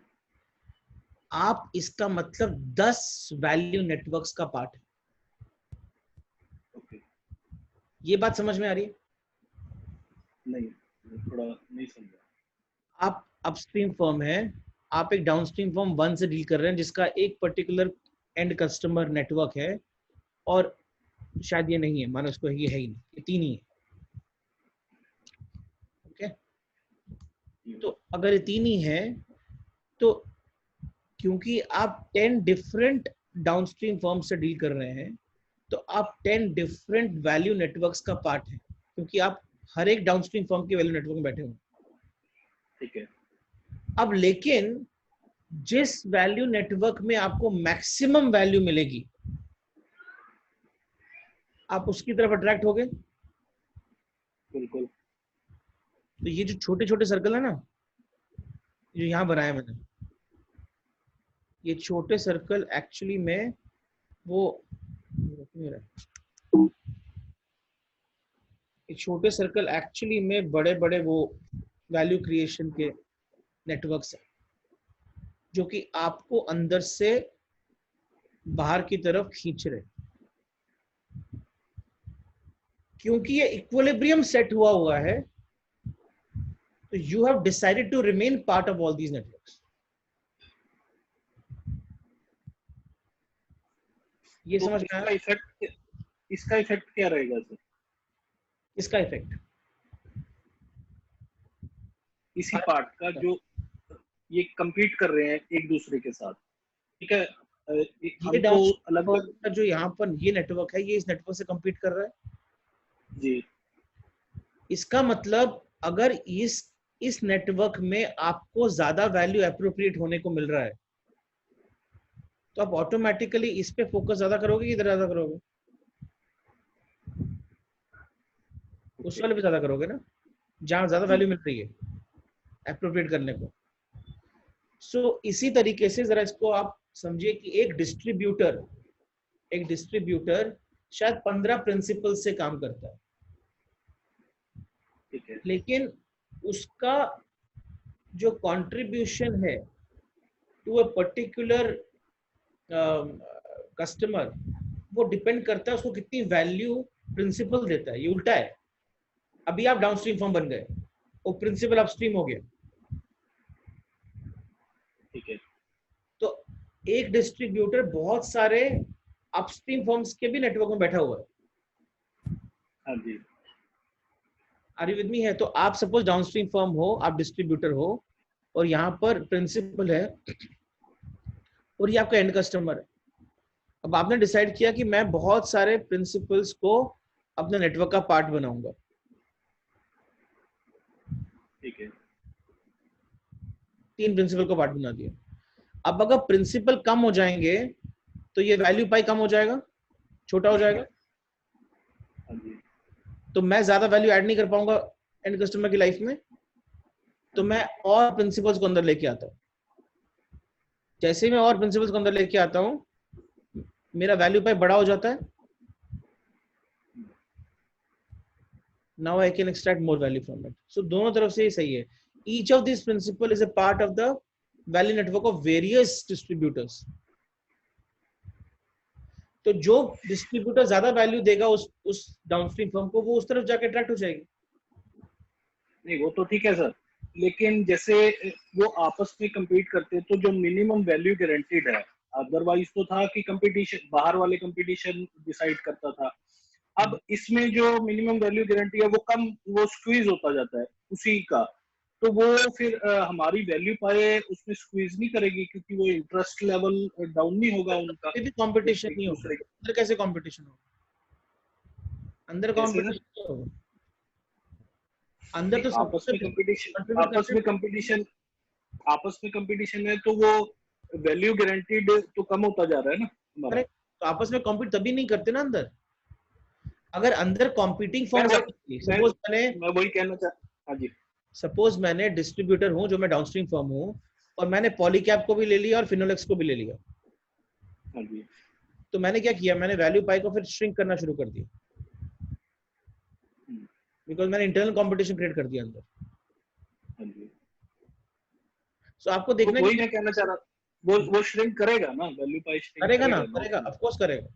आप इसका मतलब 10 वैल्यू नेटवर्क्स का पार्ट है। ओके, ये बात समझ में आ रही है? नहीं, थोड़ा नहीं समझा। आप अपस्ट्रीम फर्म है, आप एक डाउनस्ट्रीम फर्म 1 से डील कर रहे हैं जिसका एक पर्टिकुलर एंड कस्टमर नेटवर्क है, और शायद ये नहीं है, मानो उसको ये है ही नहीं, ये 3 ही है। ओके, तो अगर ये 3 ही है तो क्योंकि आप 10 डिफरेंट डाउनस्ट्रीम फर्म से डील कर रहे हैं, तो आप 10 डिफरेंट वैल्यू नेटवर्क्स का पार्ट है, क्योंकि आप हर एक डाउनस्ट्रीम फर्म के वैल्यू नेटवर्क में बैठे हो। ठीक है। अब लेकिन जिस वैल्यू नेटवर्क में आपको मैक्सिमम वैल्यू मिलेगी आप उसकी तरफ अट्रैक्ट हो गए। बिल्कुल। तो ये जो छोटे छोटे सर्कल है ना, जो यहाँ बनाया मैंने, ये छोटे सर्कल एक्चुअली में वो ये छोटे सर्कल एक्चुअली में बड़े बड़े वो वैल्यू क्रिएशन के नेटवर्क्स हैं, जो कि आपको अंदर से बाहर की तरफ खींच रहे, क्योंकि ये इक्विलिब्रियम सेट हुआ है। तो you have decided to remain part of all these networks. ये तो समझ में आया? इसका इफेक्ट क्या रहेगा सर? इसका इफेक्ट इसी पार्ट का, जो ये compete कर रहे हैं एक दूसरे के साथ, ठीक है, ये हमको अलग अलग, जो यहाँ पर ये नेटवर्क है, ये इस नेटवर्क से compete कर रहा है जी। इसका मतलब अगर इस नेटवर्क में आपको ज्यादा वैल्यू एप्रोप्रिएट होने को मिल रहा है, तो आप ऑटोमेटिकली इस पे फोकस ज्यादा करोगे, इधर ज्यादा करोगे? उस वाले पे ज्यादा करोगे ना, जहां ज्यादा वैल्यू मिल रही है एप्रोप्रिएट करने को। सो इसी तरीके से जरा इसको आप समझिए कि एक डिस्ट्रीब्यूटर शायद 15 प्रिंसिपल से काम करता है, लेकिन उसका जो कंट्रीब्यूशन है टू अ पर्टिकुलर कस्टमर, वो डिपेंड करता है उसको कितनी वैल्यू प्रिंसिपल देता है। ये उल्टा है। अभी आप डाउनस्ट्रीम फर्म बन गए, वो प्रिंसिपल अपस्ट्रीम हो गया, ठीक है। तो एक डिस्ट्रीब्यूटर बहुत सारे अपस्ट्रीम फर्म्स के भी नेटवर्क में बैठा हुआ है। हाँ जी। Are you with me? है तो आप सपोज डाउनस्ट्रीम फर्म हो, आप डिस्ट्रीब्यूटर हो, और यहाँ पर प्रिंसिपल है और ये आपका एंड कस्टमर है। अब आपने डिसाइड किया कि मैं बहुत सारे प्रिंसिपल्स को अपने नेटवर्क का पार्ट बनाऊंगा, ठीक है। 3 प्रिंसिपल को पार्ट बना दिया। अब अगर प्रिंसिपल कम हो जाएंगे तो ये वैल्यू पाई कम हो जाएगा, छोटा हो जाएगा, तो मैं ज्यादा वैल्यू ऐड नहीं कर पाऊंगा एंड कस्टमर की लाइफ में। तो मैं और प्रिंसिपल्स को अंदर लेके आता हूँ। जैसे मैं और प्रिंसिपल्स को अंदर लेके आता हूँ, मेरा वैल्यू पाई बड़ा हो जाता है। Now I can extract more value from it. So दोनों तरफ से ये सही है। Each of this principal is a part of the value network of various distributors. तो जो डिस्ट्रीब्यूटर ज्यादा वैल्यू देगा उस डाउनस्ट्रीम फर्म को, वो उस तरफ जाके अट्रैक्ट हो जाएगी। नहीं, वो तो ठीक है सर, लेकिन जैसे वो आपस में compete करते हैं तो जो मिनिमम वैल्यू गारंटीड है, अदरवाइज तो था कि कंपटीशन, बाहर वाले कंपटीशन डिसाइड करता था। अब इसमें जो मिनिमम वैल्यू गारंटी है वो कम, वो स्क्वीज होता जाता है उसी का, तो वो फिर हमारी वैल्यू पाए उसमें स्क्वीज नहीं करेगी, क्योंकि वो इंटरेस्ट लेवल डाउन नहीं होगा उनका। भी कंपटीशन नहीं होगा अंदर। कैसे कंपटीशन होगा अंदर? कंपटीशन होगा अंदर तो आपस में कंपटीशन है, तो वो वैल्यू गारंटीड तो कम होता जा रहा है ना हमारा। तो आपस में कॉम्पीट तभी नहीं करते ना अंदर। अगर अंदर कॉम्पीटिंग फॉर्म, सपोज मैं वही कहना चाहता। हाँ जी। सपोज मैंने डिस्ट्रीब्यूटर हूं, जो मैं डाउनस्ट्रीम फर्म हूं, और मैंने पॉलीकैप को भी ले लिया और फिनोलेक्स को भी ले लिया। हाँ जी। तो मैंने क्या किया, मैंने वैल्यू पाई को फिर श्रिंक करना शुरू कर दिया, बिकॉज मैंने इंटरनल कंपटीशन क्रिएट कर दिया अंदर। हाँ जी। सो आपको देखना, वही मैं कहना चाह रहा, वो श्रिंक करेगा ना, वैल्यू पाई श्रिंक करेगा ना, करेगा, ऑफ कोर्स करेगा,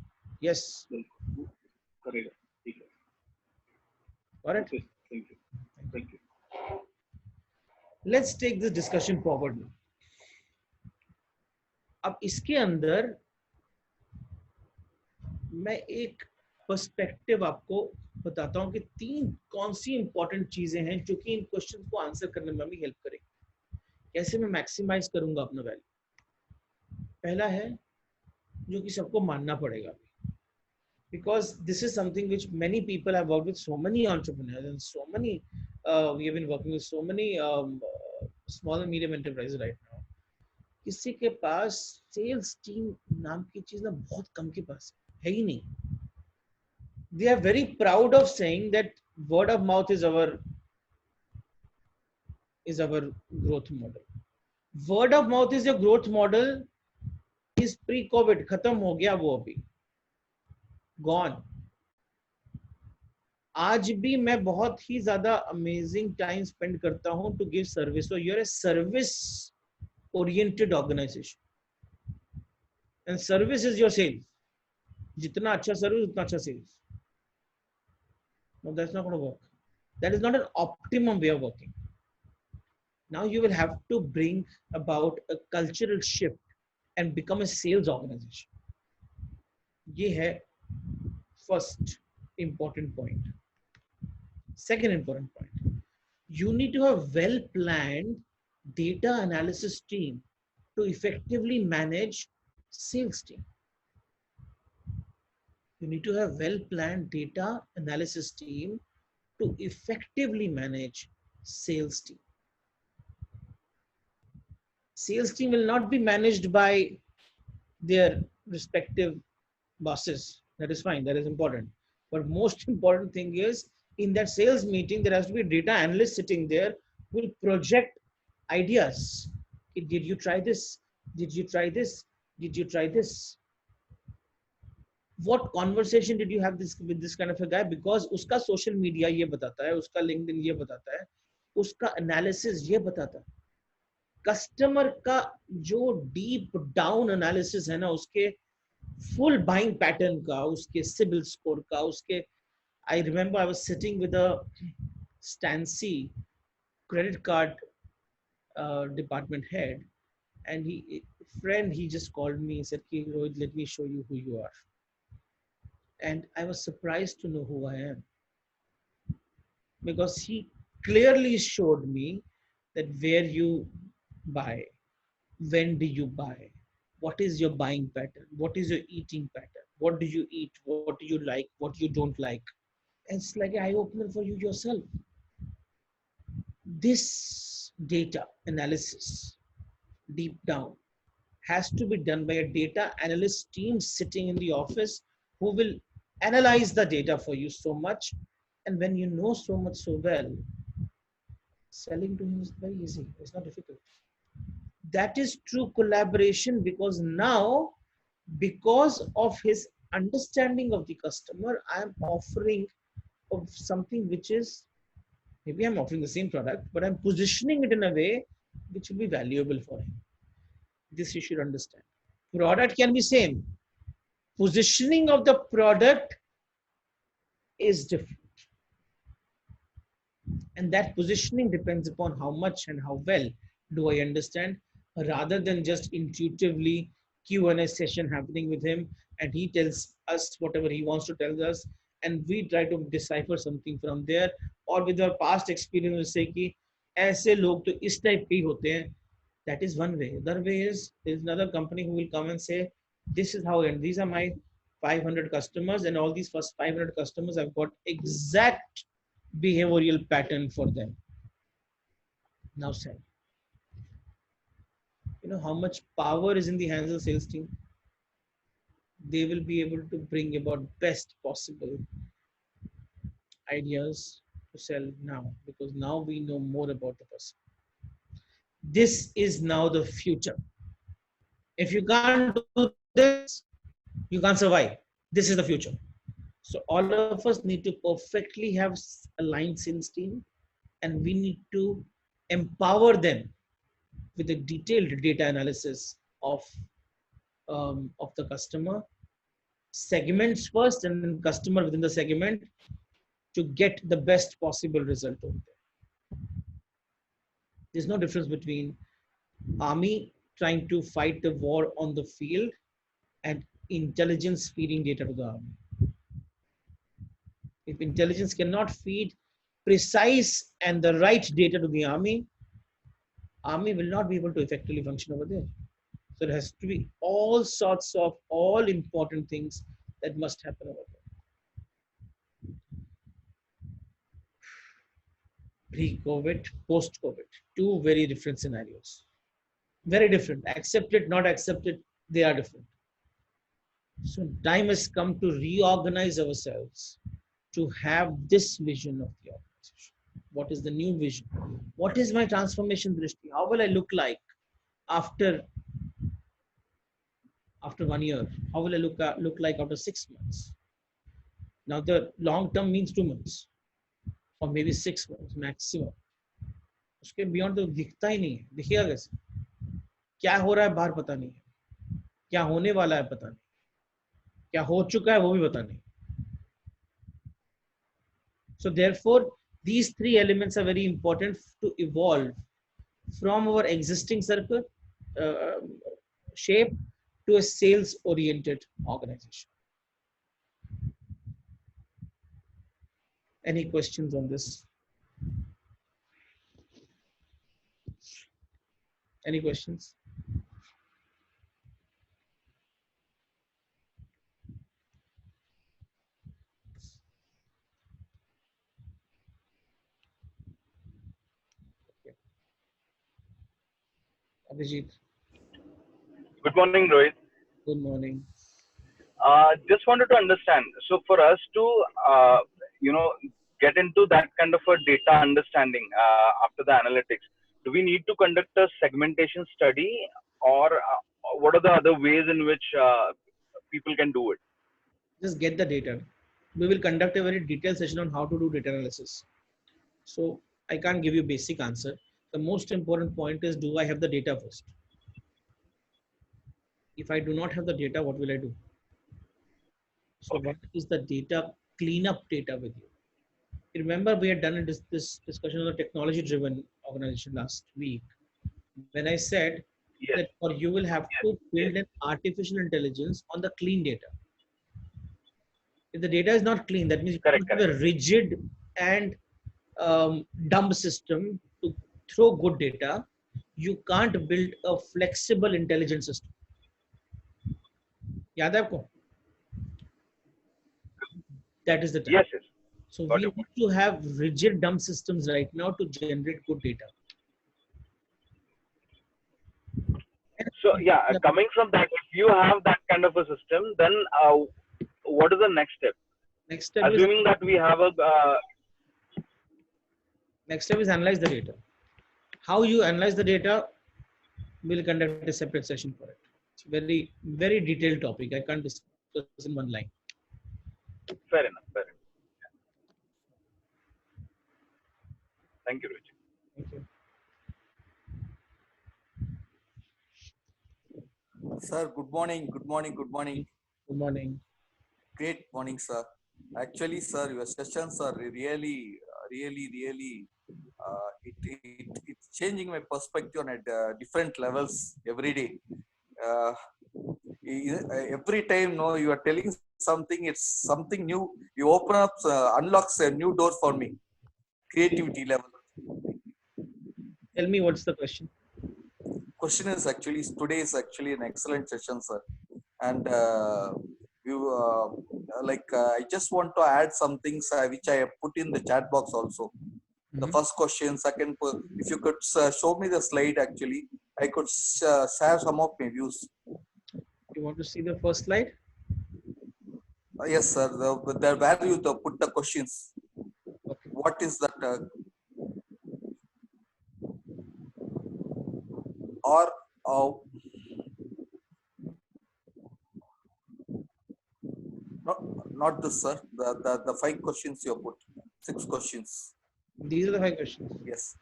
यस करेगा। ठीक है, correct. Thank you. Let's take this discussion forward now. अब इसके अंदर मैं एक पर्सपेक्टिव आपको बताता हूं कि 3 कौन सी इंपॉर्टेंट चीजें हैं जो कि इन क्वेश्चन को आंसर करने में भी हेल्प करेंगी। कैसे मैं मैक्सिमाइज करूंगा अपना वैल्यू। पहला है जो कि सबको मानना पड़ेगा, because this is something which many people have worked with, so many entrepreneurs and so many we have been working with so many small and medium enterprises right now. किसी के पास सेल्स टीम नाम की चीज ना बहुत कम के पास है ही नहीं। They are very proud of saying that word of mouth is our growth model. Word of mouth is a growth model. Is pre-COVID खत्म हो गया वो अभी gone. आज भी मैं बहुत ही ज्यादा अमेजिंग टाइम स्पेंड करता हूं to give service. So you are a service oriented organisation and service is your sales. जितना अच्छा सर्विस उतना अच्छा sales. No, that's not going to work. That is not an optimum way of working. Now you will have to bring about a cultural shift and become a sales organization. ये है first important point. Second important point. You need to have well-planned data analysis team to effectively manage sales team. You need to have well-planned data analysis team to effectively manage sales team. Sales team will not be managed by their respective bosses. That is fine. That is important. But most important thing is in that sales meeting, there has to be a data analyst sitting there who will project ideas. Did you try this? Did you try this? Did you try this? What conversation did you have with this kind of a guy? Because उसका social media ये बताता है, उसका LinkedIn ये बताता है, उसका analysis ये बताता है. Customer का जो deep down analysis है ना, उसके full buying pattern का, उसके CIBIL score का, उसके I remember I was sitting with a Stancy credit card department head, and he just called me and said, Rohit, let me show you who you are. And I was surprised to know who I am, because he clearly showed me that where you buy, when do you buy, what is your buying pattern, what is your eating pattern, what do you eat, what do you like, what you don't like. And it's like an eye-opener for you yourself. This data analysis deep down has to be done by a data analyst team sitting in the office who will analyze the data for you so much. And when you know so much so well, selling to him is very easy. It's not difficult. That is true collaboration, because now, because of his understanding of the customer, I am offering of something which is, maybe I'm offering the same product, but I'm positioning it in a way which will be valuable for him. This you should understand. Product can be same. Positioning of the product is different. And that positioning depends upon how much and how well do I understand, rather than just intuitively Q&A session happening with him and he tells us whatever he wants to tell us and we try to decipher something from there, or with our past experience say कि ऐसे लोग तो इस type के होते हैं. That is one way. Other way is there is another company who will come and say, this is how, and these are my 500 customers, and all these first 500 customers I've got exact behavioral pattern for them. Now sell. You know how much power is in the hands of the sales team? They will be able to bring about best possible ideas to sell now, because now we know more about the person. This is now the future. If you can't do this, you can't survive. This is the future. So all of us need to perfectly have aligned sales team, and we need to empower them with a detailed data analysis of the customer segments first, and then customer within the segment, to get the best possible result over there. There's no difference between army trying to fight the war on the field and intelligence feeding data to the army. If intelligence cannot feed precise and the right data to the army will not be able to effectively function over there. So there has to be all sorts of all important things that must happen over there. Pre-COVID, post-COVID, two very different scenarios. Very different. Accept it, not accept it, they are different. So time has come to reorganize ourselves to have this vision of the organization. What is the new vision? What is my transformation drishti? How will I look like after 1 year? How will I look like after 6 months? Now the long term means 2 months or maybe 6 months maximum. उसके beyond तो दिखता ही नहीं है. दिखेगा कैसे? क्या हो रहा है बाहर पता नहीं है, क्या होने वाला है पता नहीं, क्या हो चुका है वो भी पता नहीं. So therefore, these three elements are very important to evolve from our existing circle shape to a sales-oriented organization. Any questions on this? Any questions? Abhijit. Good morning, Rohit. Good morning. Just wanted to understand. So for us to, you know, get into that kind of a data understanding after the analytics, do we need to conduct a segmentation study, or what are the other ways in which people can do it? Just get the data. We will conduct a very detailed session on how to do data analysis. So I can't give you basic answer. The most important point is, do I have the data first? If I do not have the data, what will I do? So what is the data? Clean up data with you. Remember, we had done this discussion on a technology-driven organization last week, when I said that or you will have to build an artificial intelligence on the clean data. If the data is not clean, that means you have a rigid and dumb system to throw good data. You can't build a flexible intelligent system. याद है आपको? That is the time. Yes. So we need to have rigid dumb systems right now to generate good data. So yeah, coming from that, if you have that kind of a system, then what is the next step? Next step assuming that we have a next step is analyze the data. How you analyze the data, we'll conduct a separate session for it. It's very, very detailed topic. I can't discuss in one line. Fair enough. Fair enough. Thank you, Ruchi. Thank you. Sir, good morning. Good morning. Good morning. Good morning. Great morning, sir. Actually, sir, your sessions are really, it's changing my perspective on different levels every day. Every time, no, you are telling something, it's something new. You open up, unlocks a new door for me. Creativity level. Tell me, what's the question? Question is actually, today is actually an excellent session, sir. And I just want to add some things which I have put in the chat box also. The first question, second, if you could show me the slide, actually, I could share some of my views. You want to see the first slide? Yes, sir. The value to put the questions. Okay. What is that? Not this, sir. The 5 questions you have put. 6 questions. These are the 5 questions. Yes,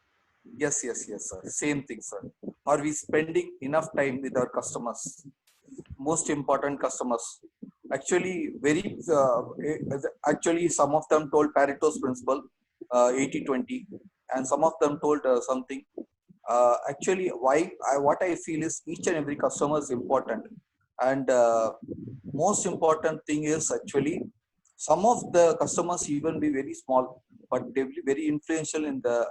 sir. Same thing, sir. Are we spending enough time with our customers? Most important customers. Actually, some of them told Pareto's principle, 80-20, and some of them told something. Actually, what I feel is each and every customer is important, and most important thing is actually some of the customers even be very small, but they will be very influential in the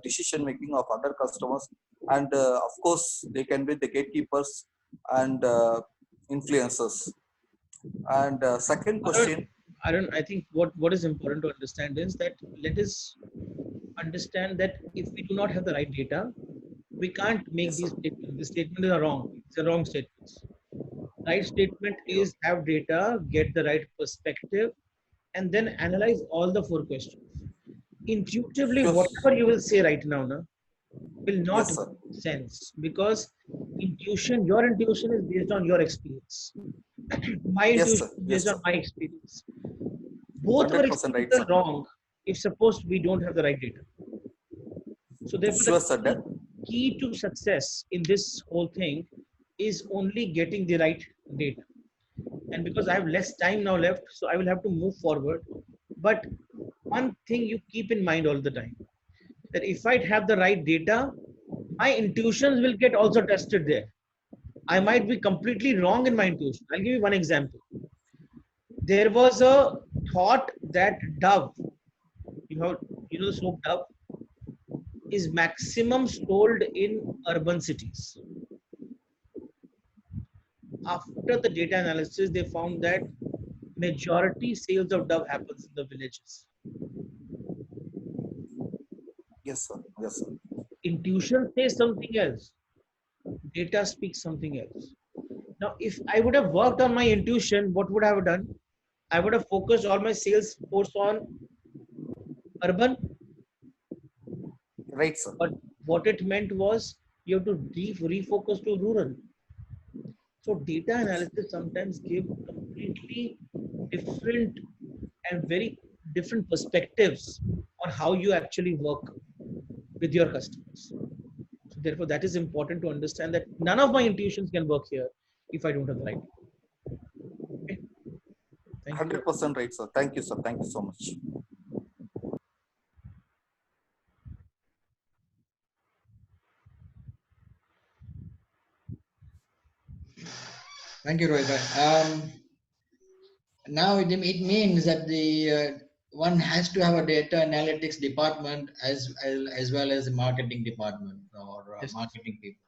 decision making of other customers, and of course they can be the gatekeepers and influencers. And second question, I think what is important to understand is that let us understand that if we do not have the right data, we can't make these statements. The statements are wrong. It's a wrong statements. Right statement is have data, get the right perspective, and then analyze all the 4 questions. Intuitively, Sure. whatever you will say right now, will not Yes, sir. make sense because your intuition is based on your experience. My Yes, intuition sir. is based Yes, on sir. my experience. Both our 100% right, experiences sir. are wrong if suppose we don't have the right data. So therefore, Sure, the sir. key to success in this whole thing is only getting the right data. And because I have less time now left, so I will have to move forward. But one thing you keep in mind all the time, that if I have the right data, my intuitions will get also tested there. I might be completely wrong in my intuition. I'll give you one example. There was a thought that Dove, you know the soap Dove, is maximum sold in urban cities. After the data analysis, they found that majority sales of Dove happens in the villages. Yes, sir. Yes, sir. Intuition says something else. Data speaks something else. Now, if I would have worked on my intuition, what would I have done? I would have focused all my sales force on urban. Right, sir. But what it meant was you have to refocus to rural. So data analysis sometimes give completely different and very different perspectives on how you actually work with your customers. So therefore, that is important to understand that none of my intuitions can work here if I don't have the right. Okay. Thank you. 100% right, sir. Thank you, sir. Thank you so much. Thank you, Rohit. Now it means that the one has to have a data analytics department as well as a marketing department or Yes. marketing people.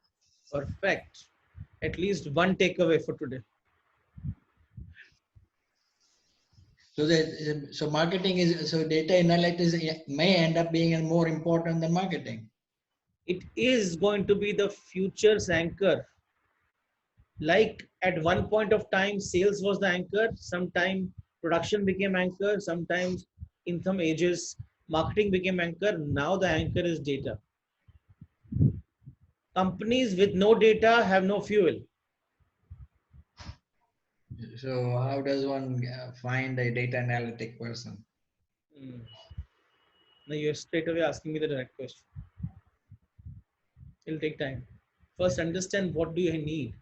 Perfect. At least one takeaway for today. So marketing is so data analytics may end up being more important than marketing. It is going to be the future's anchor. Like at one point of time, sales was the anchor. Sometime production became anchor. Sometimes in some ages, marketing became anchor. Now the anchor is data. Companies with no data have no fuel. So how does one find a data analytic person? Now you're straight away asking me the direct question. It'll take time. First, understand what do you need.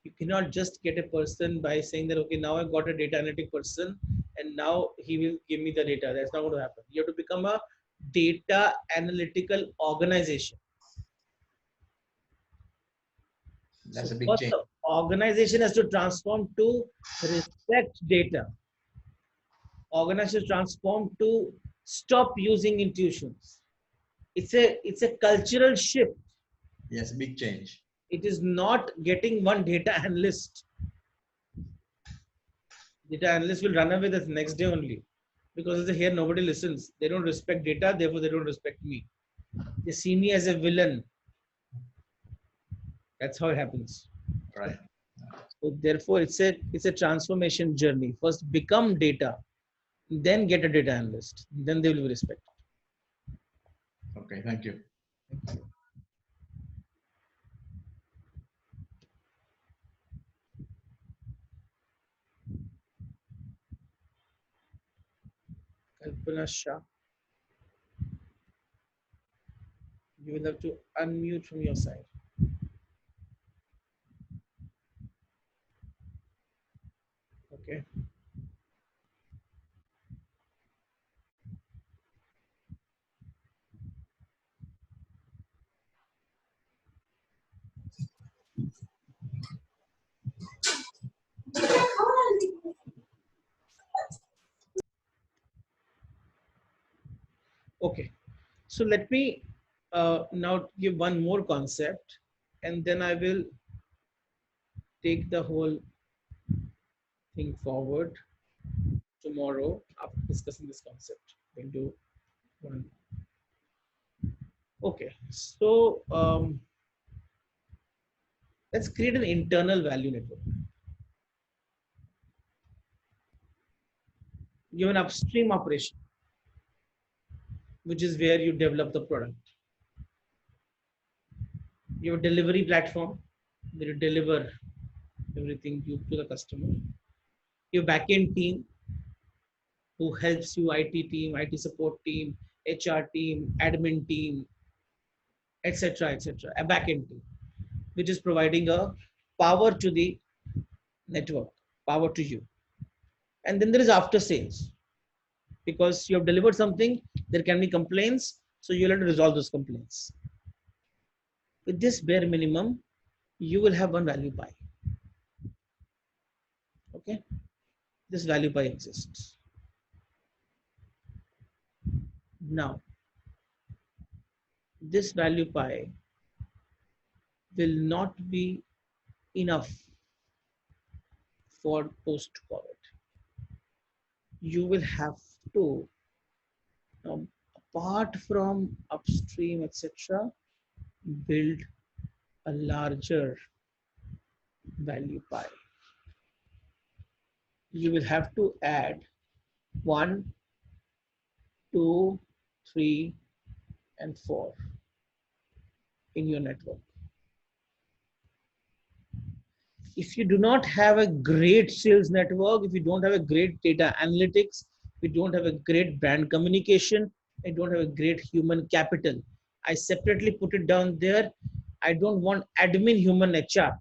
You cannot just get a person by saying that, okay, now I got a data analytic person and now he will give me the data. That's not going to happen. You have to become a data analytical organization. That's So a big first, change. the organization has to transform to respect data. Organization transform to stop using intuitions. It's a cultural shift. Yes, big change. It is not getting one data analyst. Data analyst will run away the next day only because here nobody listens. They don't respect data, therefore they don't respect me. They see me as a villain. That's how it happens. Right. So therefore, it's a transformation journey. First, become data, then get a data analyst. Then they will be respected. Okay, thank you. Kalpana Shah. You will have to unmute from your side. Okay. Okay. So let me now give one more concept and then I will take the whole thing forward tomorrow after discussing this concept. We'll do one. Okay. So let's create an internal value network. You have an upstream operation, which is where you develop the product. You have a delivery platform where you deliver everything to the customer. Your backend team who helps you, IT team, IT support team, HR team, admin team, etc., etc. A backend team, which is providing a power to the network, power to you. And then there is after sales, because you have delivered something, there can be complaints, so you'll have to resolve those complaints. With this bare minimum, you will have one value pie. Okay, this value pie exists. Now, this value pie will not be enough for post-COVID. You will have to, apart from upstream, etc., build a larger value pie. You will have to add 1, 2, 3, and 4 in your network. If you do not have a great sales network, if you don't have a great data analytics, if you don't have a great brand communication, I don't have a great human capital. I separately put it down there. I don't want admin human HR.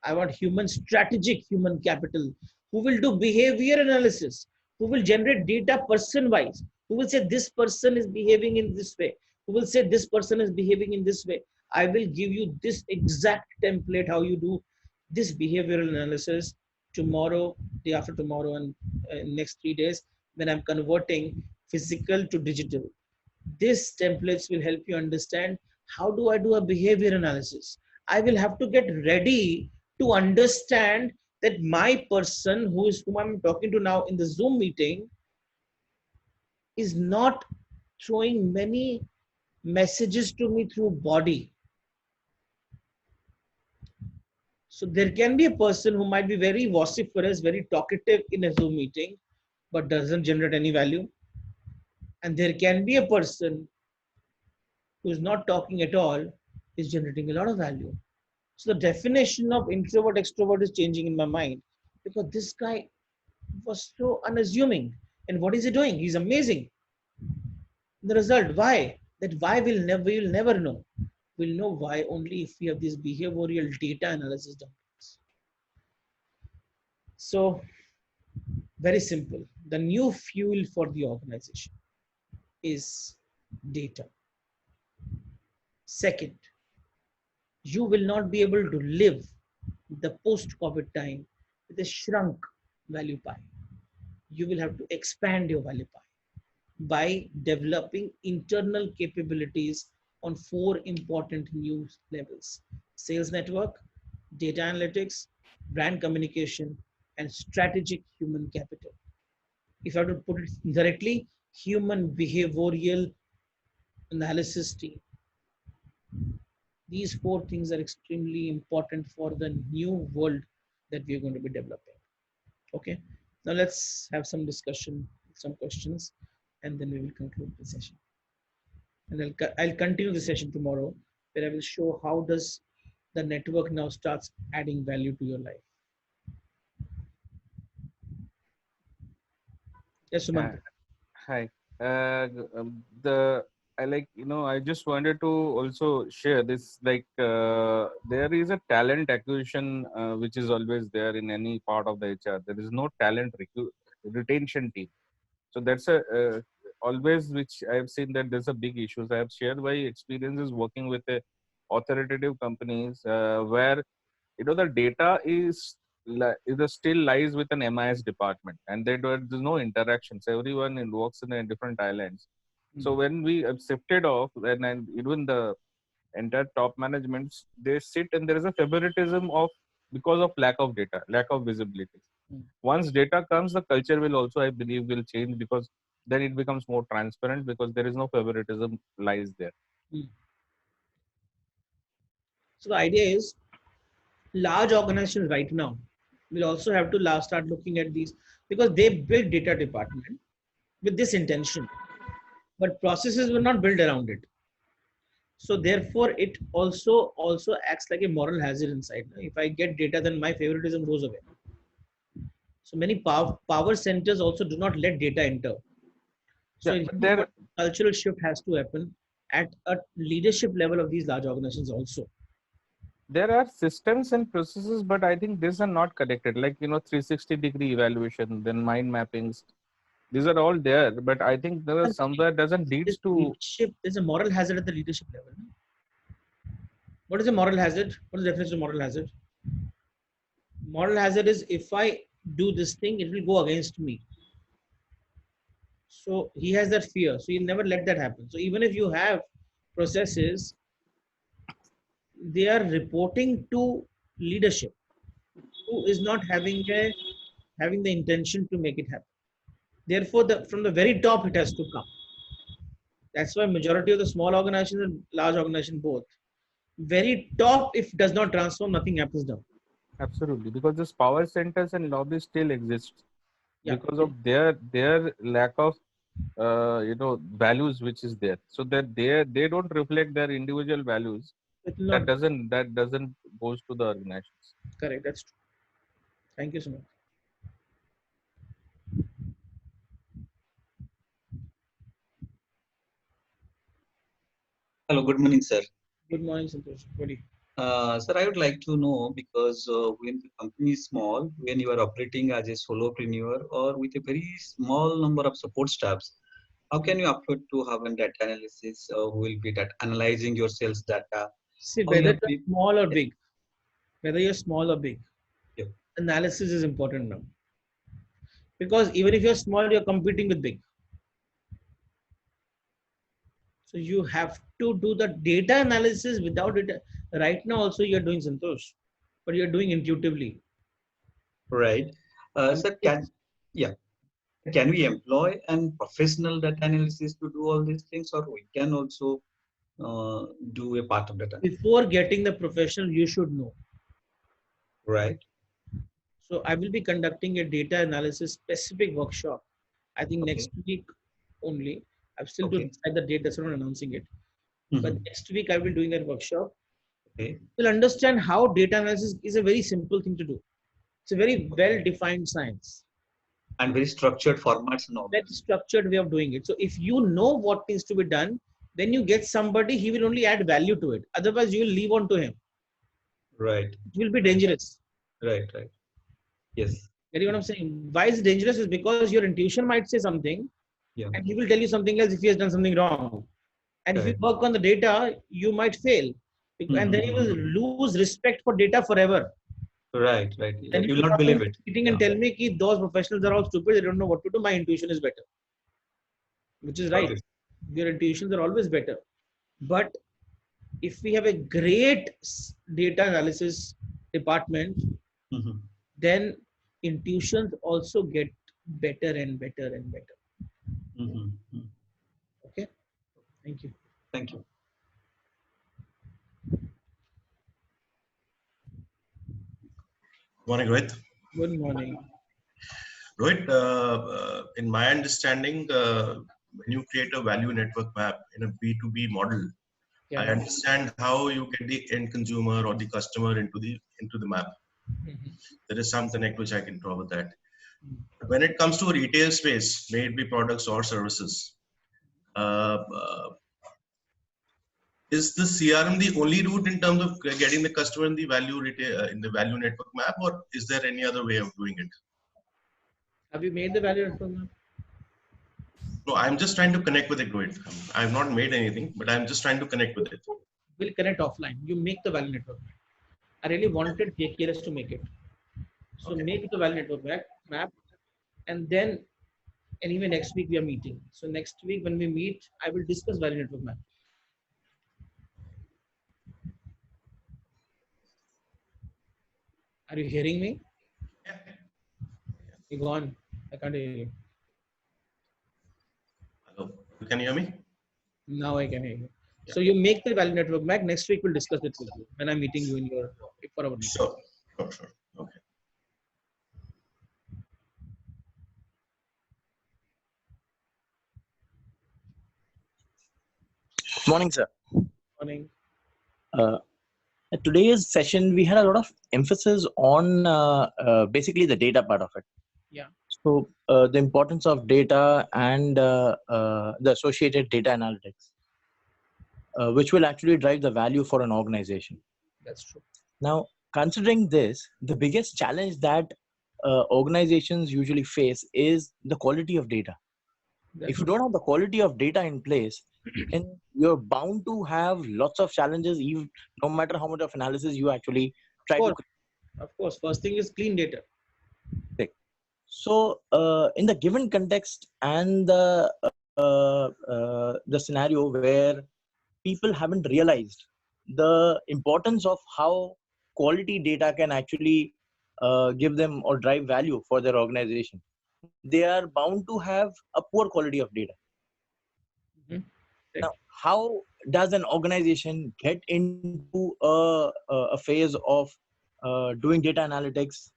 I want human strategic human capital who will do behavior analysis, who will generate data person wise, who will say this person is behaving in this way, who will say this person is behaving in this way. I will give you this exact template how you do this behavioral analysis tomorrow, day after tomorrow, and next 3 days when I'm converting physical to digital. These templates will help you understand how do I do a behavior analysis. I will have to get ready to understand that my person whom I'm talking to now in the Zoom meeting is not throwing many messages to me through body. So there can be a person who might be very vociferous, very talkative in a Zoom meeting, but doesn't generate any value. And there can be a person who is not talking at all, is generating a lot of value. So the definition of introvert extrovert is changing in my mind, because this guy was so unassuming. And what is he doing? He's amazing. The result, why? That why we'll never know. We'll know why only if we have this behavioral data analysis done. So very simple. The new fuel for the organization is data. Second, you will not be able to live the post-COVID time with a shrunk value pie. You will have to expand your value pie by developing internal capabilities on 4 important new levels: sales network, data analytics, brand communication, and strategic human capital. If I have to put it directly, human behavioral analysis team. These 4 things are extremely important for the new world that we are going to be developing. Okay, now let's have some discussion, some questions, and then we will conclude the session. And I'll continue the session tomorrow, where I will show how does the network now starts adding value to your life. Yes, Sumant. Hi. I like, I just wanted to also share this, like, there is a talent acquisition which is always there in any part of the HR. There is no talent retention team. So that's always which I have seen that there's a big issue. I have shared my experiences working with authoritative companies where the data is still lies with an MIS department, and there's no interactions. Everyone works in a different islands. So when we shifted off, and even the entire top managements, they sit and there is a favoritism of because of lack of data, lack of visibility. Once data comes, the culture will also, I believe, will change, because then it becomes more transparent, because there is no favoritism lies there. So the idea is, large organizations right now will also have to start looking at these, because they built data department with this intention, but processes were not built around it. So therefore, it also acts like a moral hazard inside. If I get data, then my favoritism goes away. So many power centers also do not let data enter. So there cultural shift has to happen at a leadership level of these large organizations also. There are systems and processes, but I think these are not connected. Like 360-degree evaluation, then mind mappings. These are all there, but I think there is somewhere doesn't leads to leadership. There's a moral hazard at the leadership level. What is a moral hazard? What is the definition of moral hazard? Moral hazard is if I do this thing, it will go against me. So he has that fear. So he'll never let that happen. So even if you have processes, they are reporting to leadership, who is not having the intention to make it happen. Therefore, from the very top, it has to come. That's why majority of the small organizations and large organizations both, very top, if does not transform, nothing happens down. Absolutely, because this power centers and lobbies still exist because of their lack of values which is there. So that they don't reflect their individual values. That doesn't goes to the organizations. Correct. That's true. Thank you so much. Hello, good morning, sir. Good morning, Santosh. Sir, I would like to know, because when the company is small, when you are operating as a solopreneur or with a very small number of support staffs, how can you afford to have a data analysis who will be that analyzing your sales data? See, whether you're small or big, analysis is important now. Because even if you're small, you're competing with big. So you have to do the data analysis. Without it, right now also you're doing, Santosh, but you're doing intuitively. Right. Sir, can we employ and professional data analysis to do all these things, or we can also do a part of data? Before getting the professional, you should know. Right. So I will be conducting a data analysis specific workshop. I think next week only. I've still to decide the date. That's why I'm not announcing it. But next week I will be doing a workshop. You'll understand how data analysis is a very simple thing to do. It's a very well-defined science. And very structured formats and all. Very structured way of doing it. So if you know what needs to be done, then you get somebody, he will only add value to it. Otherwise, you will leave on to him. Right. It will be dangerous. Right. Yes. Get what I'm saying? Why is it dangerous? Is because your intuition might say something, and he will tell you something else if he has done something wrong. And if you work on the data, you might fail. And then you will lose respect for data forever. Right. And you will not believe it. Sitting and tell me that those professionals are all stupid, they don't know what to do. My intuition is better. Which is right. Your intuitions are always better. But if we have a great data analysis department, then intuitions also get better and better and better. Okay. Thank you. Thank you. Morning, Rohit. Good morning. Rohit, in my understanding, when you create a value network map in a B2B model, I understand how you get the end consumer or the customer into the map. There is some connect which I can draw with that. But when it comes to a retail space, may it be products or services, is the CRM the only route in terms of getting the customer in the value network map, or is there any other way of doing it? Have you made the value network map? No, I'm just trying to connect with it, Rohit. I've not made anything, but I'm just trying to connect with it. We'll connect offline. You make the value network map. I really wanted KKRS to make it. So make the value network map, and then anyway next week we are meeting. So next week when we meet, I will discuss value network map. Are you hearing me? You gone? I can't hear you. Hello, can you hear me? Now I can hear you. So you make the value network map. Next week we'll discuss it with you when I'm meeting you in your for our meeting. Sure. Okay. Morning, sir. Morning. Today's session, we had a lot of emphasis on basically the data part of it. Yeah. So the importance of data and the associated data analytics, which will actually drive the value for an organization. That's true. Now, considering this, the biggest challenge that organizations usually face is the quality of data. If you don't have the quality of data in place, then you're bound to have lots of challenges, even no matter how much of analysis you actually try to. Of course, first thing is clean data. So, in the given context and the scenario where people haven't realized the importance of how quality data can actually give them or drive value for their organization, they are bound to have a poor quality of data. Now, how does an organization get into a phase of doing data analytics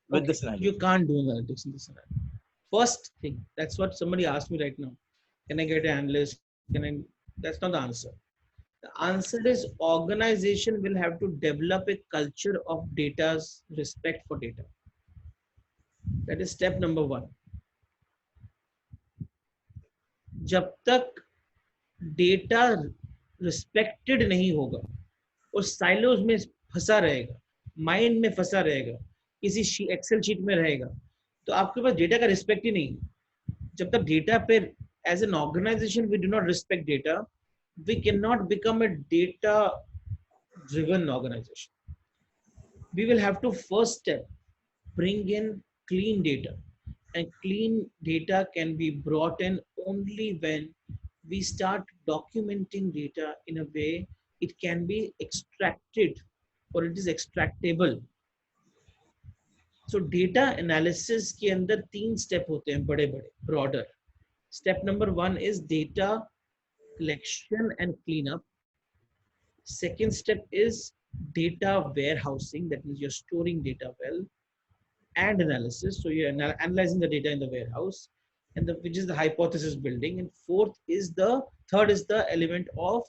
with this scenario? You can't do analytics in this scenario. First thing, that's what somebody asked me right now. Can I get an analyst? That's not the answer. The answer is organization will have to develop a culture of data's respect for data. That is step number one. जब तक data respected नहीं होगा और silos में फंसा रहेगा, mind में फंसा रहेगा, किसी एक्सेल शीट में रहेगा, तो आपके पास डेटा का रिस्पेक्ट ही नहीं। जब तक डेटा पे as an organisation we do not respect data, we can not become a data driven organisation. We will have to first step bring in clean data, and clean data can be brought in only when we start documenting data in a way it can be extracted or it is extractable. So data analysis के अंदर 3 step होते हैं बड़े बड़े broader. Step number 1 is data collection and cleanup. Second step is data warehousing, that means you're storing data well, and analysis. So you're analyzing the data in the warehouse, and which is the hypothesis building. And third is the element of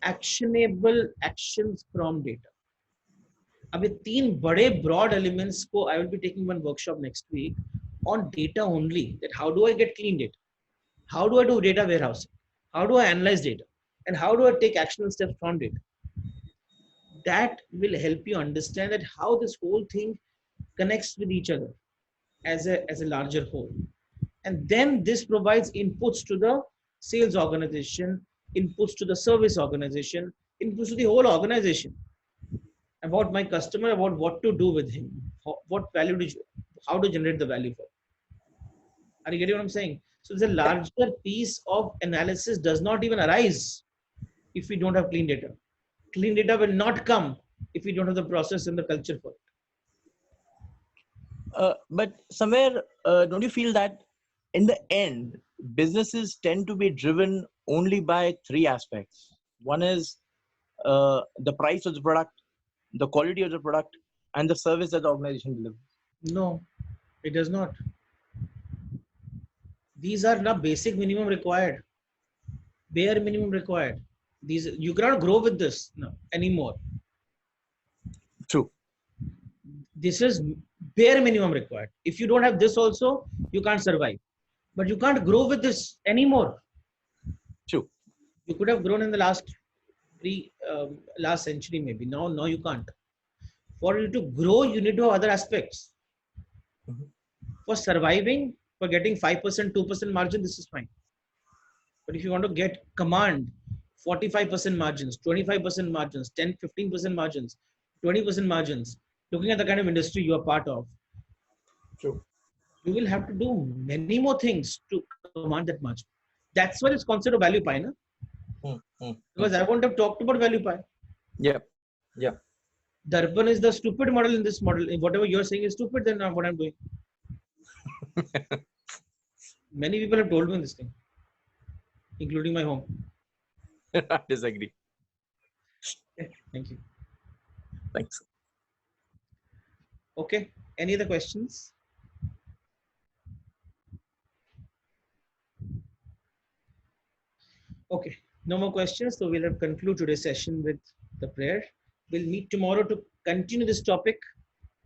actionable actions from data. अब ये 3 बड़े broad elements को I will be taking one workshop next week on data only. That how do I get clean data? How do I do data warehousing? How do I analyze data? And how do I take actionable steps from data? That will help you understand that how this whole thing connects with each other as a larger whole. And then this provides inputs to the sales organization, inputs to the service organization, inputs to the whole organization about my customer, about what to do with him, what value how to generate the value for. Are you getting what I'm saying? So the larger piece of analysis does not even arise if we don't have clean data. Clean data will not come if we don't have the process and the culture for it. But somewhere, don't you feel that in the end, businesses tend to be driven only by 3 aspects? One is the price of the product, the quality of the product, and the service that the organization delivers. No, it does not. These are the basic minimum required, bare minimum required. These you cannot grow with this anymore. True. This is bare minimum required. If you don't have this also, you can't survive. But you can't grow with this anymore. True. You could have grown in the last century maybe. Now you can't. For you to grow, you need to have other aspects. For surviving, for getting 5%, 2% margin, this is fine. But if you want to get command 45% margins, 25% margins, 10, 15% margins, 20% margins, looking at the kind of industry you are part of, true, you will have to do many more things to command that margin. That's why it's concept of value pie, na? Because I won't have talked about value pie. Yeah. Darpan is the stupid model in this model. Whatever you're saying is stupid, then what I'm doing. Many people have told me this thing, including my home. I disagree. Thank you. Thanks. Okay. Any other questions? Okay. No more questions, so we'll have conclude today's session with the prayer. We'll meet tomorrow to continue this topic,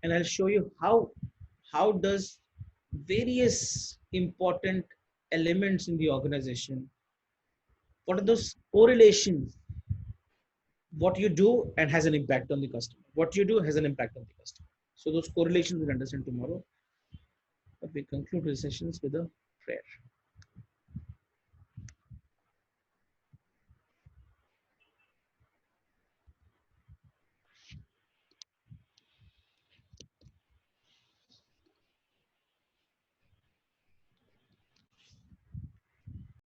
and I'll show you how does various important elements in the organization, what are those correlations, what you do and has an impact on the customer. What you do has an impact on the customer. So those correlations we'll understand tomorrow. But we conclude the sessions with a prayer.